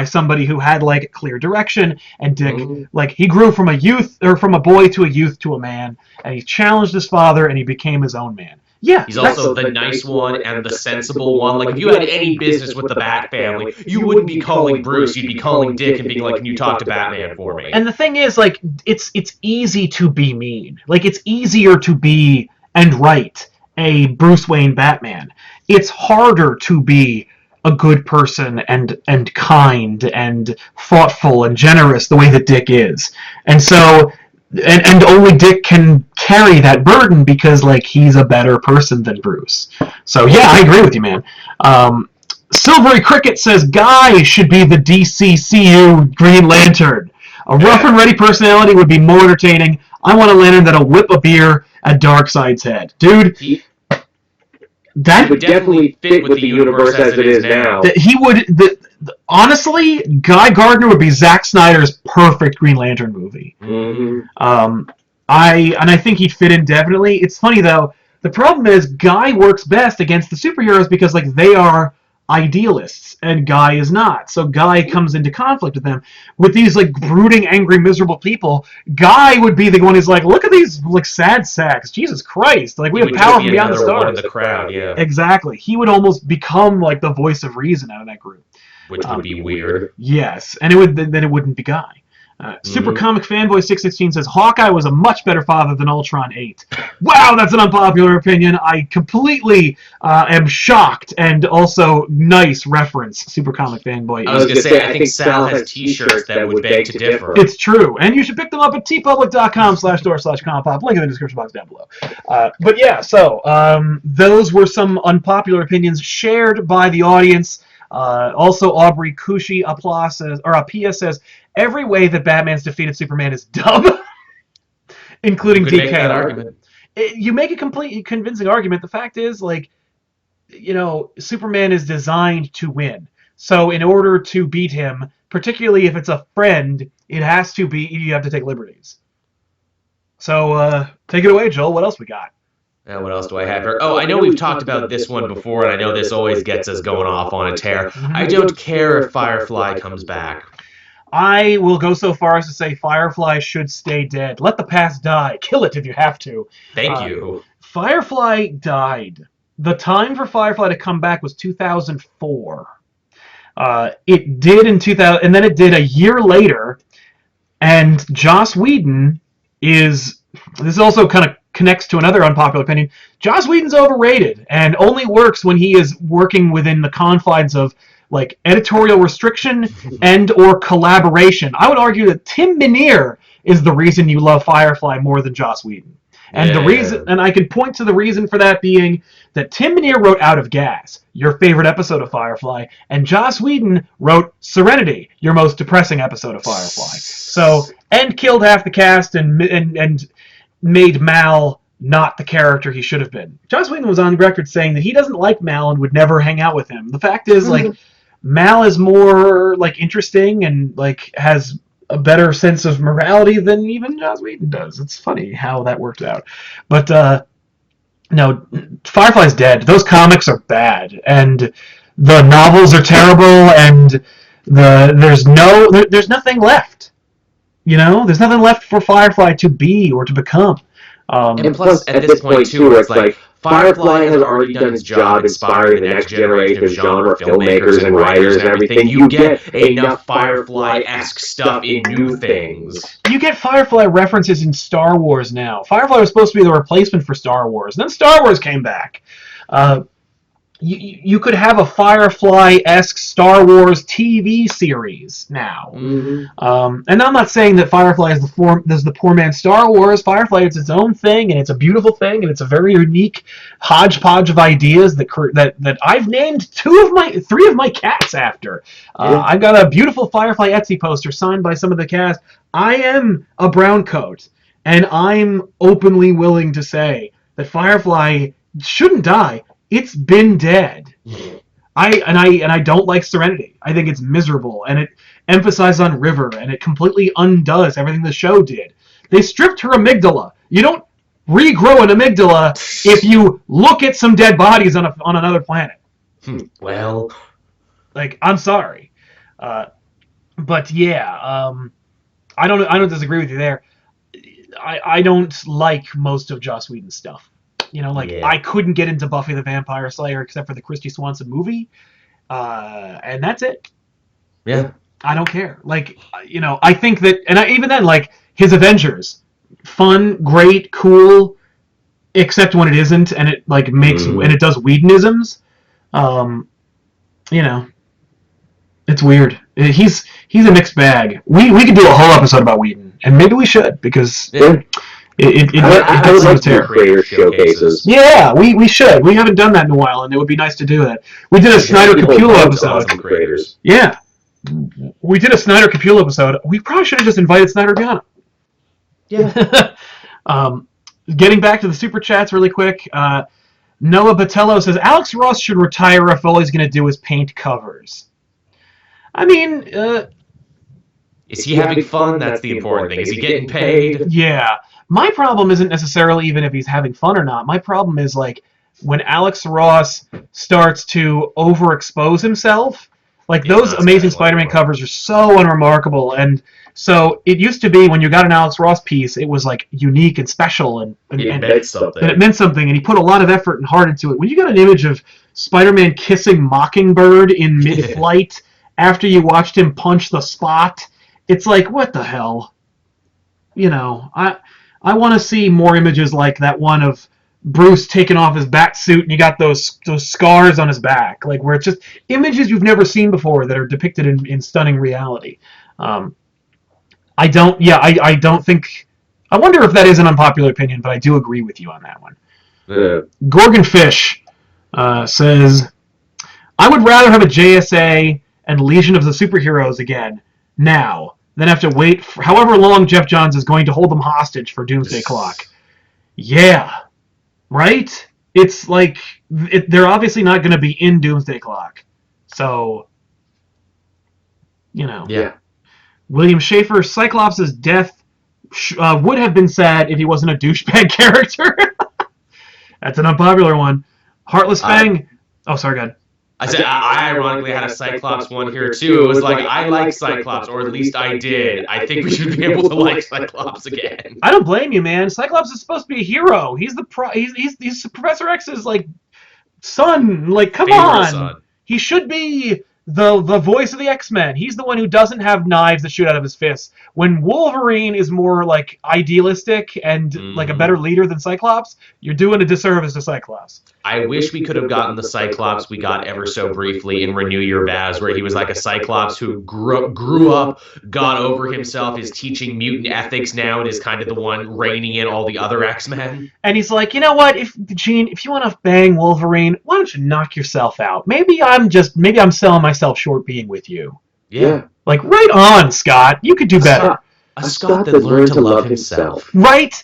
somebody who had like clear direction, and Dick like he grew from a boy to a youth to a man, and he challenged his father and he became his own man. Yeah, he's also the nice one and the sensible one. Like, if you had any business with the Bat family, you wouldn't be calling Bruce. You'd be calling Dick and being like, "Can you talk to Batman for me?" And the thing is, like, it's easy to be mean. Like, it's easier to be and write a Bruce Wayne Batman. It's harder to be a good person and kind and thoughtful and generous the way that Dick is. And so. And only Dick can carry that burden because, like, he's a better person than Bruce. So, yeah, I agree with you, man. Silvery Cricket says Guy should be the DCCU Green Lantern. A rough and ready personality would be more entertaining. I want a lantern that'll whip a beer at Darkseid's head. Dude, That would definitely fit with the universe as it is now. He would. Honestly, Guy Gardner would be Zack Snyder's perfect Green Lantern movie. Mm-hmm. I think he'd fit in definitely. It's funny though. The problem is Guy works best against the superheroes because like they are idealists and Guy is not. So Guy comes into conflict with them. With these like brooding, angry, miserable people, Guy would be the one who's like, look at these like sad sacks. Jesus Christ! Like we have power from beyond the stars. One in the crowd, yeah. Exactly. He would almost become like the voice of reason out of that group. Which would be weird. Yes, and it wouldn't be Guy. Super Comic Fanboy 616 says Hawkeye was a much better father than Ultron 8. Wow, that's an unpopular opinion. I completely am shocked, and also nice reference, Super Comic Fanboy. I was going to say, I think Sal has T-shirts that would beg to differ. It's true, and you should pick them up at tpublic.com/store/ComicPOP. Link in the description box down below. But yeah, so those were some unpopular opinions shared by the audience. Also, Aubrey Kushi Apia says, every way that Batman's defeated Superman is dumb, including DK. You make a completely convincing argument. The fact is, like, you know, Superman is designed to win. So in order to beat him, particularly if it's a friend, you have to take liberties. So take it away, Joel. What else we got? What else do I have here? Oh, I know we've talked about this one before, and I know this always gets us going off on a tear. I don't care if Firefly comes back. I will go so far as to say Firefly should stay dead. Let the past die. Kill it if you have to. Thank you. Firefly died. The time for Firefly to come back was 2004. It did in 2000, and then it did a year later. And Joss Whedon is... This also kind of connects to another unpopular opinion. Joss Whedon's overrated and only works when he is working within the confines of like editorial restriction and or collaboration. I would argue that Tim Minear is the reason you love Firefly more than Joss Whedon. And the reason, and I can point to the reason for that being that Tim Minear wrote Out of Gas, your favorite episode of Firefly, and Joss Whedon wrote Serenity, your most depressing episode of Firefly. So, and killed half the cast and made Mal not the character he should have been. Joss Whedon was on record saying that he doesn't like Mal and would never hang out with him. The fact is, like, Mal is more like interesting and like has a better sense of morality than even Joss Whedon does. It's funny how that worked out. But no, Firefly's dead. Those comics are bad, and the novels are terrible, and there's nothing left. You know, there's nothing left for Firefly to be or to become. And plus, at this point, too, it's like Firefly has already done its job inspiring the next generation of genre filmmakers and writers and everything. You get enough Firefly-esque stuff in new things. You get Firefly references in Star Wars now. Firefly was supposed to be the replacement for Star Wars. Then Star Wars came back. You could have a Firefly-esque Star Wars TV series now. And I'm not saying that Firefly is the poor man's Star Wars. Firefly is its own thing, and it's a beautiful thing, and it's a very unique hodgepodge of ideas that I've named three of my cats after. I've got a beautiful Firefly Etsy poster signed by some of the cast. I am a brown coat, and I'm openly willing to say that Firefly shouldn't die. It's been dead. I don't like Serenity. I think it's miserable, and it emphasizes on River, and it completely undoes everything the show did. They stripped her amygdala. You don't regrow an amygdala if you look at some dead bodies on another planet. Well, like, I'm sorry, but yeah, I don't disagree with you there. I don't like most of Joss Whedon's stuff. You know, like, I couldn't get into Buffy the Vampire Slayer except for the Christy Swanson movie, and that's it. Yeah. I don't care. Like, you know, I think that, and even then, like, his Avengers, fun, great, cool, except when it isn't, and it, like, makes, and it does Whedonisms. You know, it's weird. He's a mixed bag. We could do a whole episode about Whedon, and maybe we should, because... I would like to do creator showcases. Yeah, we should. We haven't done that in a while, and it would be nice to do that. We did a Snyder Capullo episode. Creators. Yeah. We did a Snyder Capullo episode. We probably should have just invited Snyder to be on it. Yeah. Getting back to the Super Chats really quick. Noah Botello says Alex Ross should retire if all he's going to do is paint covers. I mean, is he having fun? That's the important thing. Is he getting paid? Yeah. My problem isn't necessarily even if he's having fun or not. My problem is like when Alex Ross starts to overexpose himself. Like those Amazing Spider-Man covers are so unremarkable, and so it used to be when you got an Alex Ross piece, it was like unique and special, and it meant something. And it meant something, and he put a lot of effort and heart into it. When you got an image of Spider-Man kissing Mockingbird in mid-flight after you watched him punch the Spot, it's like, what the hell? You know, I want to see more images like that one of Bruce taking off his bat suit and you got those scars on his back, like where it's just images you've never seen before that are depicted in stunning reality. I don't think. I wonder if that is an unpopular opinion, but I do agree with you on that one. Gorgon Fish says, I would rather have a JSA and Legion of the Superheroes again now than have to wait for however long Jeff Johns is going to hold them hostage for Doomsday Clock. Yeah. Right? It's like, they're obviously not going to be in Doomsday Clock. So, you know. Yeah. William Schaefer, Cyclops' death would have been sad if he wasn't a douchebag character. That's an unpopular one. Heartless Fang. Oh, sorry, go ahead. I said I ironically had a Cyclops one here too. It was like I like Cyclops, or at least I did. I think we should be able to like Cyclops again. I don't blame you, man. Cyclops is supposed to be a hero. He's he's Professor X's like son. Like, come on. Son. He should be the voice of the X-Men. He's the one who doesn't have knives that shoot out of his fists. When Wolverine is more like idealistic and like a better leader than Cyclops, you're doing a disservice to Cyclops. I wish we could have gotten the Cyclops we got ever so briefly in Renew Your Vows, where he was like a Cyclops who grew up, got over himself, is teaching mutant ethics now, and is kind of the one reining in all the other X-Men. And he's like, you know what, if you want to bang Wolverine, why don't you knock yourself out? Maybe I'm selling myself short being with you. Yeah. Like, right on, Scott. You could do better. A Scott that learned to love himself. Right?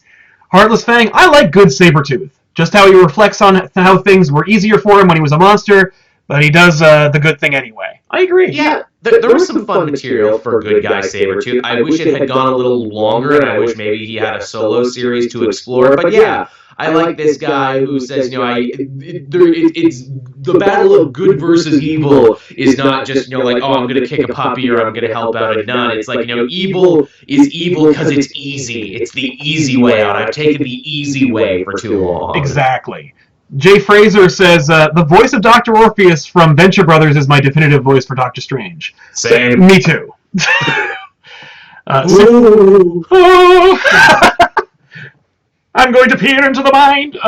Heartless Fang, I like good Sabretooth. Just how he reflects on how things were easier for him when he was a monster, but he does the good thing anyway. I agree. Yeah, there was some fun material for good guy Sabretooth. I wish it had gone a little longer, and I wish maybe he had a solo series to explore. But yeah, I like this guy who says, you know, it's the battle of good versus evil is not just, you know, like, oh, I'm going to kick a puppy or I'm going to help out a nun. It's like, you know, evil is evil because it's easy. It's the easy way out. I've taken the easy way for too long. Exactly. Jay Fraser says, the voice of Dr. Orpheus from Venture Brothers is my definitive voice for Doctor Strange. Same. Me too. I'm going to peer into the mind.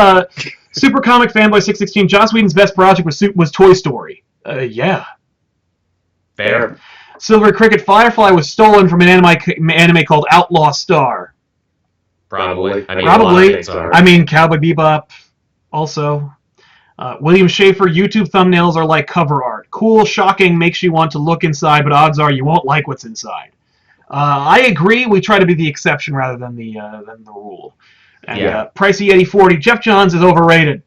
Super Comic Fanboy 616. Joss Whedon's best project was Toy Story. Yeah. Fair. Silver Cricket Firefly was stolen from an anime called Outlaw Star. Probably. I mean, Cowboy Bebop also. William Schaefer, YouTube thumbnails are like cover art. Cool, shocking, makes you want to look inside, but odds are you won't like what's inside. I agree. We try to be the exception rather than the rule. And Pricey Yeti 40, Jeff Johns is overrated.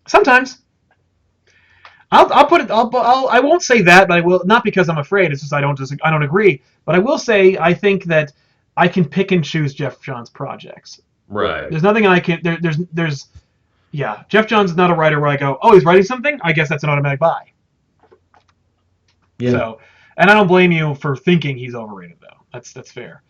Sometimes. I'll put it. I won't say that, but I will, not because I'm afraid. It's just I don't agree. But I will say I think that I can pick and choose Jeff Johns projects. Right. There's nothing I can. There's. Yeah, Jeff Johns is not a writer where I go, oh, he's writing something. I guess that's an automatic buy. Yeah. So, and I don't blame you for thinking he's overrated, though. That's fair.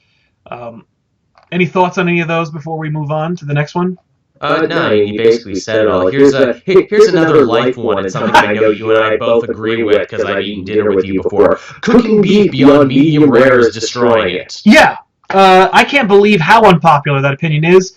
Any thoughts on any of those before we move on to the next one? No, you basically said it all. Here's another life one. It's something I know you and I both agree with because I've eaten dinner with you before. Cooking beef beyond medium rare is destroying it. Yeah. I can't believe how unpopular that opinion is.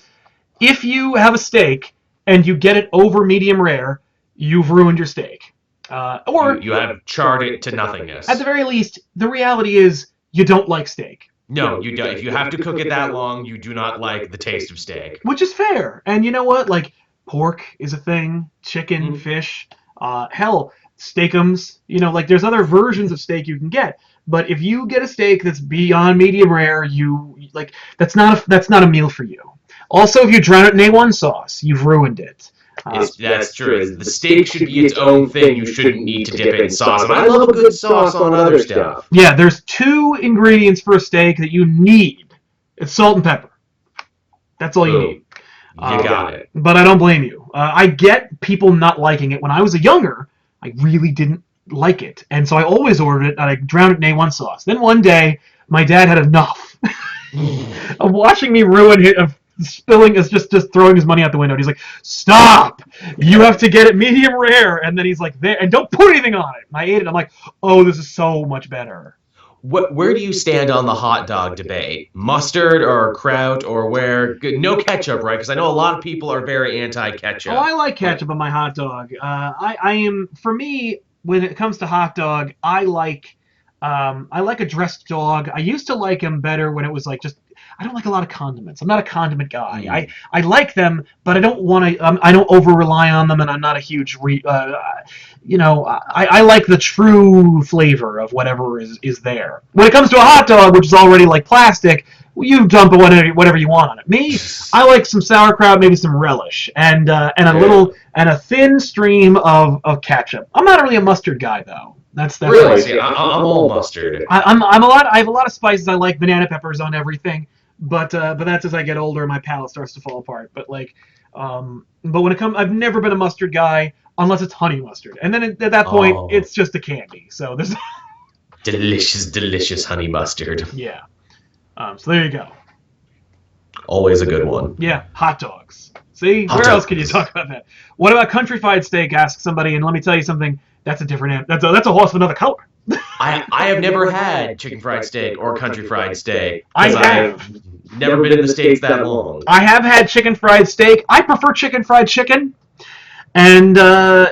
If you have a steak and you get it over medium rare, you've ruined your steak. Or you have charred it to nothingness. At the very least, the reality is you don't like steak. No, you don't. If you have to cook it that long, you do not like the taste of steak. Which is fair. And you know what? Like, pork is a thing. Chicken, fish. Hell, steakums. You know, like, there's other versions of steak you can get. But if you get a steak that's beyond medium rare, that's not a meal for you. Also, if you drown it in A1 sauce, you've ruined it. That's true. The steak should be its own thing. You shouldn't need to dip it in sauce. But I love a good sauce on other stuff. Yeah, there's 2 ingredients for a steak that you need. It's salt and pepper. That's all you need. You got it. But I don't blame you. I get people not liking it. When I was younger, I really didn't like it. And so I always ordered it, and I drowned it in A1 sauce. Then one day, my dad had enough of watching me ruin it, of spilling, just throwing his money out the window. And he's like, stop! You have to get it medium rare. And then he's like, there, and don't put anything on it. And I ate it. I'm like, oh, this is so much better. Where do you stand on the hot dog debate? Mustard or kraut or where? No ketchup, right? Because I know a lot of people are very anti-ketchup. Oh, I like ketchup on my hot dog. I am, for me, when it comes to hot dog, I like a dressed dog. I used to like them better when it was like just, I don't like a lot of condiments. I'm not a condiment guy. I like them, but I don't want to. I don't over rely on them, and I'm not a huge. I like the true flavor of whatever is there. When it comes to a hot dog, which is already like plastic, you dump whatever you want on it. Me, I like some sauerkraut, maybe some relish, and a thin stream of ketchup. I'm not really a mustard guy though. That's really. See, I'm all mustard. I have a lot of spices. I like banana peppers on everything. But that's as I get older, my palate starts to fall apart. But when it comes, I've never been a mustard guy unless it's honey mustard, and then at that point, it's just a candy. So there's delicious honey mustard. Yeah. So there you go. Always a good one. Yeah, hot dogs. See, where else can you talk about that? What about country fried steak? Ask somebody, and let me tell you something. That's a different. That's a horse of another color. I have never had chicken fried steak or country fried steak. I have never been in the States that long. I have had chicken fried steak. I prefer chicken fried chicken. And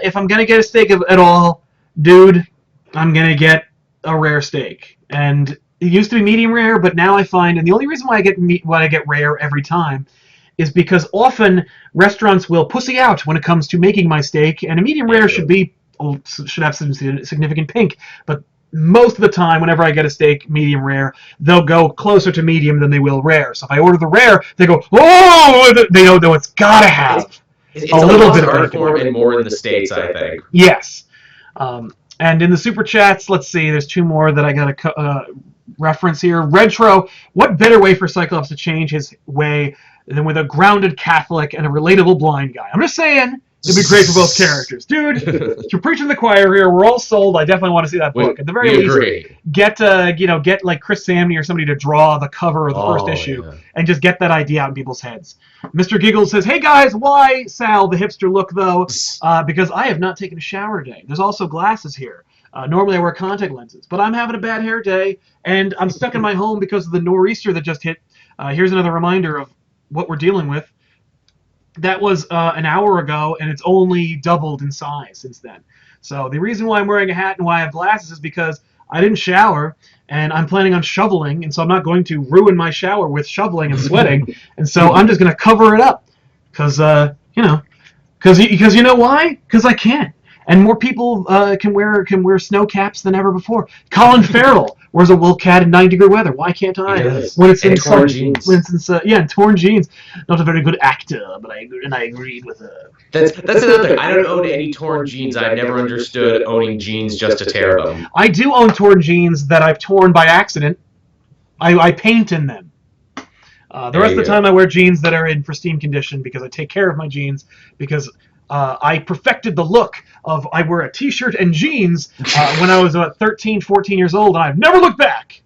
if I'm going to get a steak at all, dude, I'm going to get a rare steak. And it used to be medium rare, but now I find, and the only reason why I get rare every time is because often restaurants will pussy out when it comes to making my steak, and a medium rare should have some significant pink, but most of the time, whenever I get a steak medium rare, they'll go closer to medium than they will rare. So if I order the rare, they go, oh, they know it's gotta have it's a little bit of art form and more in the States, I think. Yes. And in the super chats, let's see, there's 2 more that I gotta reference here. Retro, what better way for Cyclops to change his way than with a grounded Catholic and a relatable blind guy? I'm just saying. It'd be great for both characters. Dude, you're preaching the choir here. We're all sold. I definitely want to see that book. At the very least, get like Chris Samney or somebody to draw the cover of the first issue and just get that idea out in people's heads. Mr. Giggles says, hey guys, why, Sal, the hipster look though? Because I have not taken a shower today. There's also glasses here. Normally I wear contact lenses, but I'm having a bad hair day, and I'm stuck in my home because of the nor'easter that just hit. Here's another reminder of what we're dealing with. That was an hour ago, and it's only doubled in size since then. So the reason why I'm wearing a hat and why I have glasses is because I didn't shower, and I'm planning on shoveling, and so I'm not going to ruin my shower with shoveling and sweating, and so I'm just going to cover it up, because you know why? Because I can. And more people can wear snow caps than ever before. Colin Farrell wears a wool cat in 90-degree weather. Why can't I? When it's in torn jeans. In torn jeans. Not a very good actor, but I agreed with her. That's another thing. I don't own any torn jeans. I've never understood owning jeans just to tear them. I do own torn jeans that I've torn by accident. I paint in them. The rest of the time I wear jeans that are in pristine condition because I take care of my jeans, because I perfected the look of I wear a t-shirt and jeans when I was about 13, 14 years old, and I've never looked back.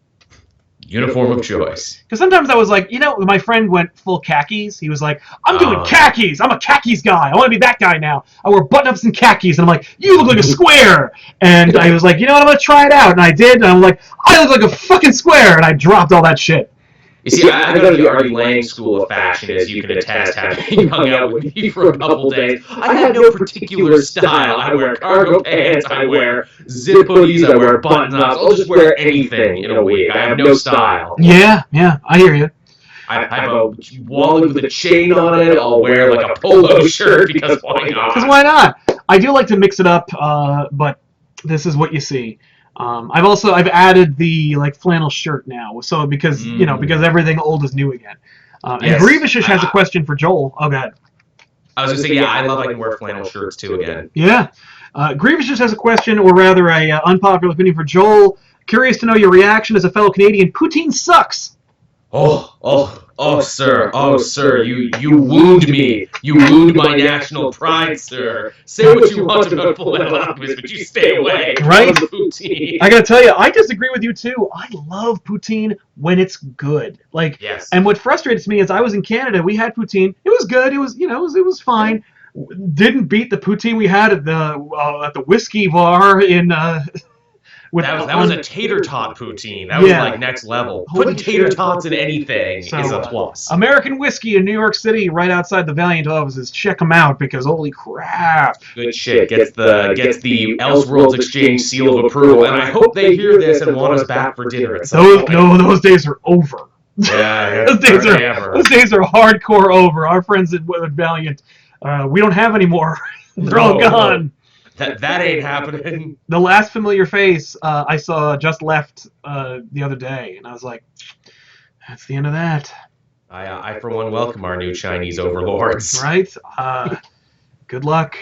Uniform of choice. Because sometimes I was like, my friend went full khakis. He was like, I'm doing khakis. I'm a khakis guy. I want to be that guy now. I wear button-ups and khakis. And I'm like, you look like a square. And I was like, you know what, I'm going to try it out. And I did. And I'm like, I look like a fucking square. And I dropped all that shit. You see, I go to the Artie Lang School of Fashion, as you can attest, having hung out with me for a couple days. I have no particular style. I wear cargo pants, I wear zip hoodies, I wear button-ups. I'll just wear anything in a week. I have no style. Yeah, I hear you. I have a wallet with a chain on it. I'll wear like a polo shirt because why not? Because why not? I do like to mix it up, but this is what you see. I've added the flannel shirt now, so because everything old is new again. And Grievishish has a question for Joel. Oh, go ahead. I was gonna say, yeah, I love I can wear flannel shirts too again. Yeah. Grievous just has a question, or rather a unpopular opinion for Joel. Curious to know your reaction as a fellow Canadian. Poutine sucks. Sir, you wound me. You wound my national pride, sir. Say what you want about Fullmetal Alchemist, but you stay away Right? from poutine. I gotta tell you, I disagree with you too. I love poutine when it's good. Like, Yes. and what frustrates me is I was in Canada. We had poutine. It was good. It was, it was fine. Didn't beat the poutine we had at the whiskey bar in. That was a tater tot poutine. That was like next level. Putting tater tots in anything is a plus. American Whiskey in New York City, right outside the Valiant offices. Check them out because holy crap! Good shit. Gets the Elseworlds Exchange seal of approval, and I hope they hear this and want us back for dinner. Those days are over. Yeah, those days are hardcore over. Our friends at Valiant, we don't have any more. They're all gone. That ain't happening. The last familiar face I saw just left the other day, and I was like, that's the end of that. I for one, welcome our new Chinese overlords. Right? Good luck.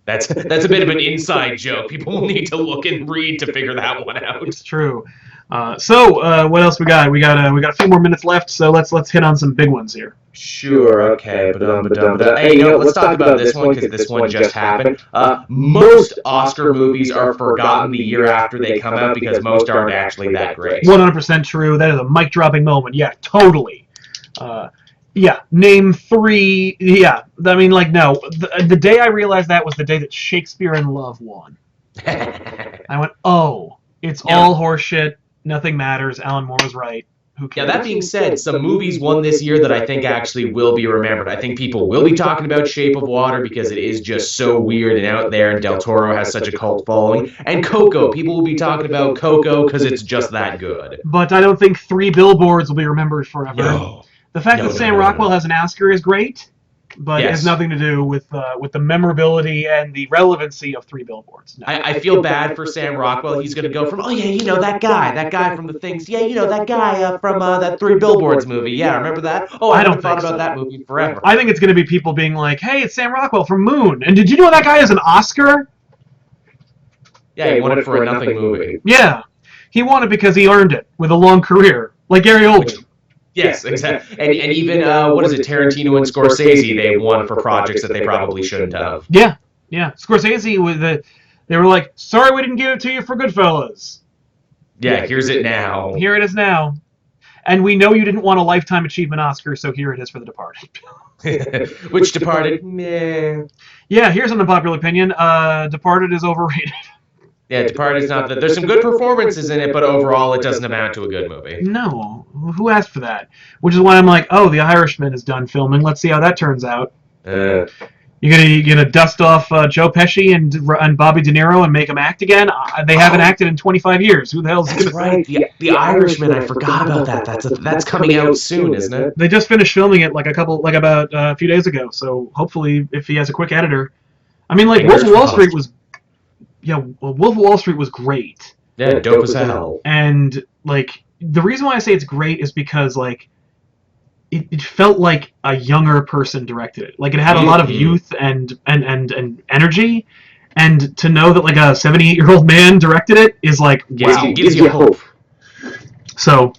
That's a bit of an inside joke. People will need to look and read to figure that one out. It's true. So what else we got? We got a few more minutes left, so let's hit on some big ones here. Sure, okay. Hey, let's talk about this one because this one just happened. Most Oscar movies are forgotten the year after they come out because most aren't actually that great. 100% true. That is a mic-dropping moment. Yeah, totally. Yeah, name 3. Yeah, I mean, like, no. The day I realized that was the day that Shakespeare in Love won. I went, oh, it's all horseshit. Nothing matters. Alan Moore was right. Who cares? Yeah, that being said, some movies won this year that I think actually will be remembered. I think people will be talking about Shape of Water because it is just so weird and out there, and Del Toro has such a cult following. And Coco, people will be talking about Coco because it's just that good. But I don't think 3 Billboards will be remembered forever. No. The fact that Sam Rockwell has an Oscar is great, but it has nothing to do with the memorability and the relevancy of 3 Billboards. No. I feel bad for Sam Rockwell. He's going to go from, oh, yeah, that guy from the things. Yeah, that guy from that 3 Billboards movie. Yeah, remember that? Oh, I haven't thought about that movie forever. I think it's going to be people being like, hey, it's Sam Rockwell from Moon. And did you know that guy has an Oscar? Yeah, he won it for a nothing movie. Yeah, he won it because he earned it with a long career, like Gary Oldman. Yes, exactly. And even, what is it, Tarantino and Scorsese, they won for projects that they probably shouldn't have. Yeah. Scorsese, they were like, sorry we didn't give it to you for Goodfellas. Yeah, here's it now. Here it is now. And we know you didn't want a Lifetime Achievement Oscar, so here it is for The Departed. Which Departed? Meh. Yeah, here's an unpopular opinion. Departed is overrated. Yeah, Departed is not that. There's some good performances in it, but overall it doesn't amount to a good movie. No, who asked for that? Which is why I'm like, oh, The Irishman is done filming. Let's see how that turns out. You gonna dust off Joe Pesci and Bobby De Niro and make them act again? They haven't acted in 25 years. Who the hell's That's right. The Irishman. I forgot about that. That's coming out soon, isn't it? They just finished filming it about a few days ago. So hopefully, if he has a quick editor, I mean, like Wolf of Wall Street was. Yeah, well, Wolf of Wall Street was great. Yeah, dope as hell. And like the reason why I say it's great is because like it felt like a younger person directed it. Like it had a lot of youth and energy. And to know that like a 78-year-old man directed it is like wow. Gives you hope. So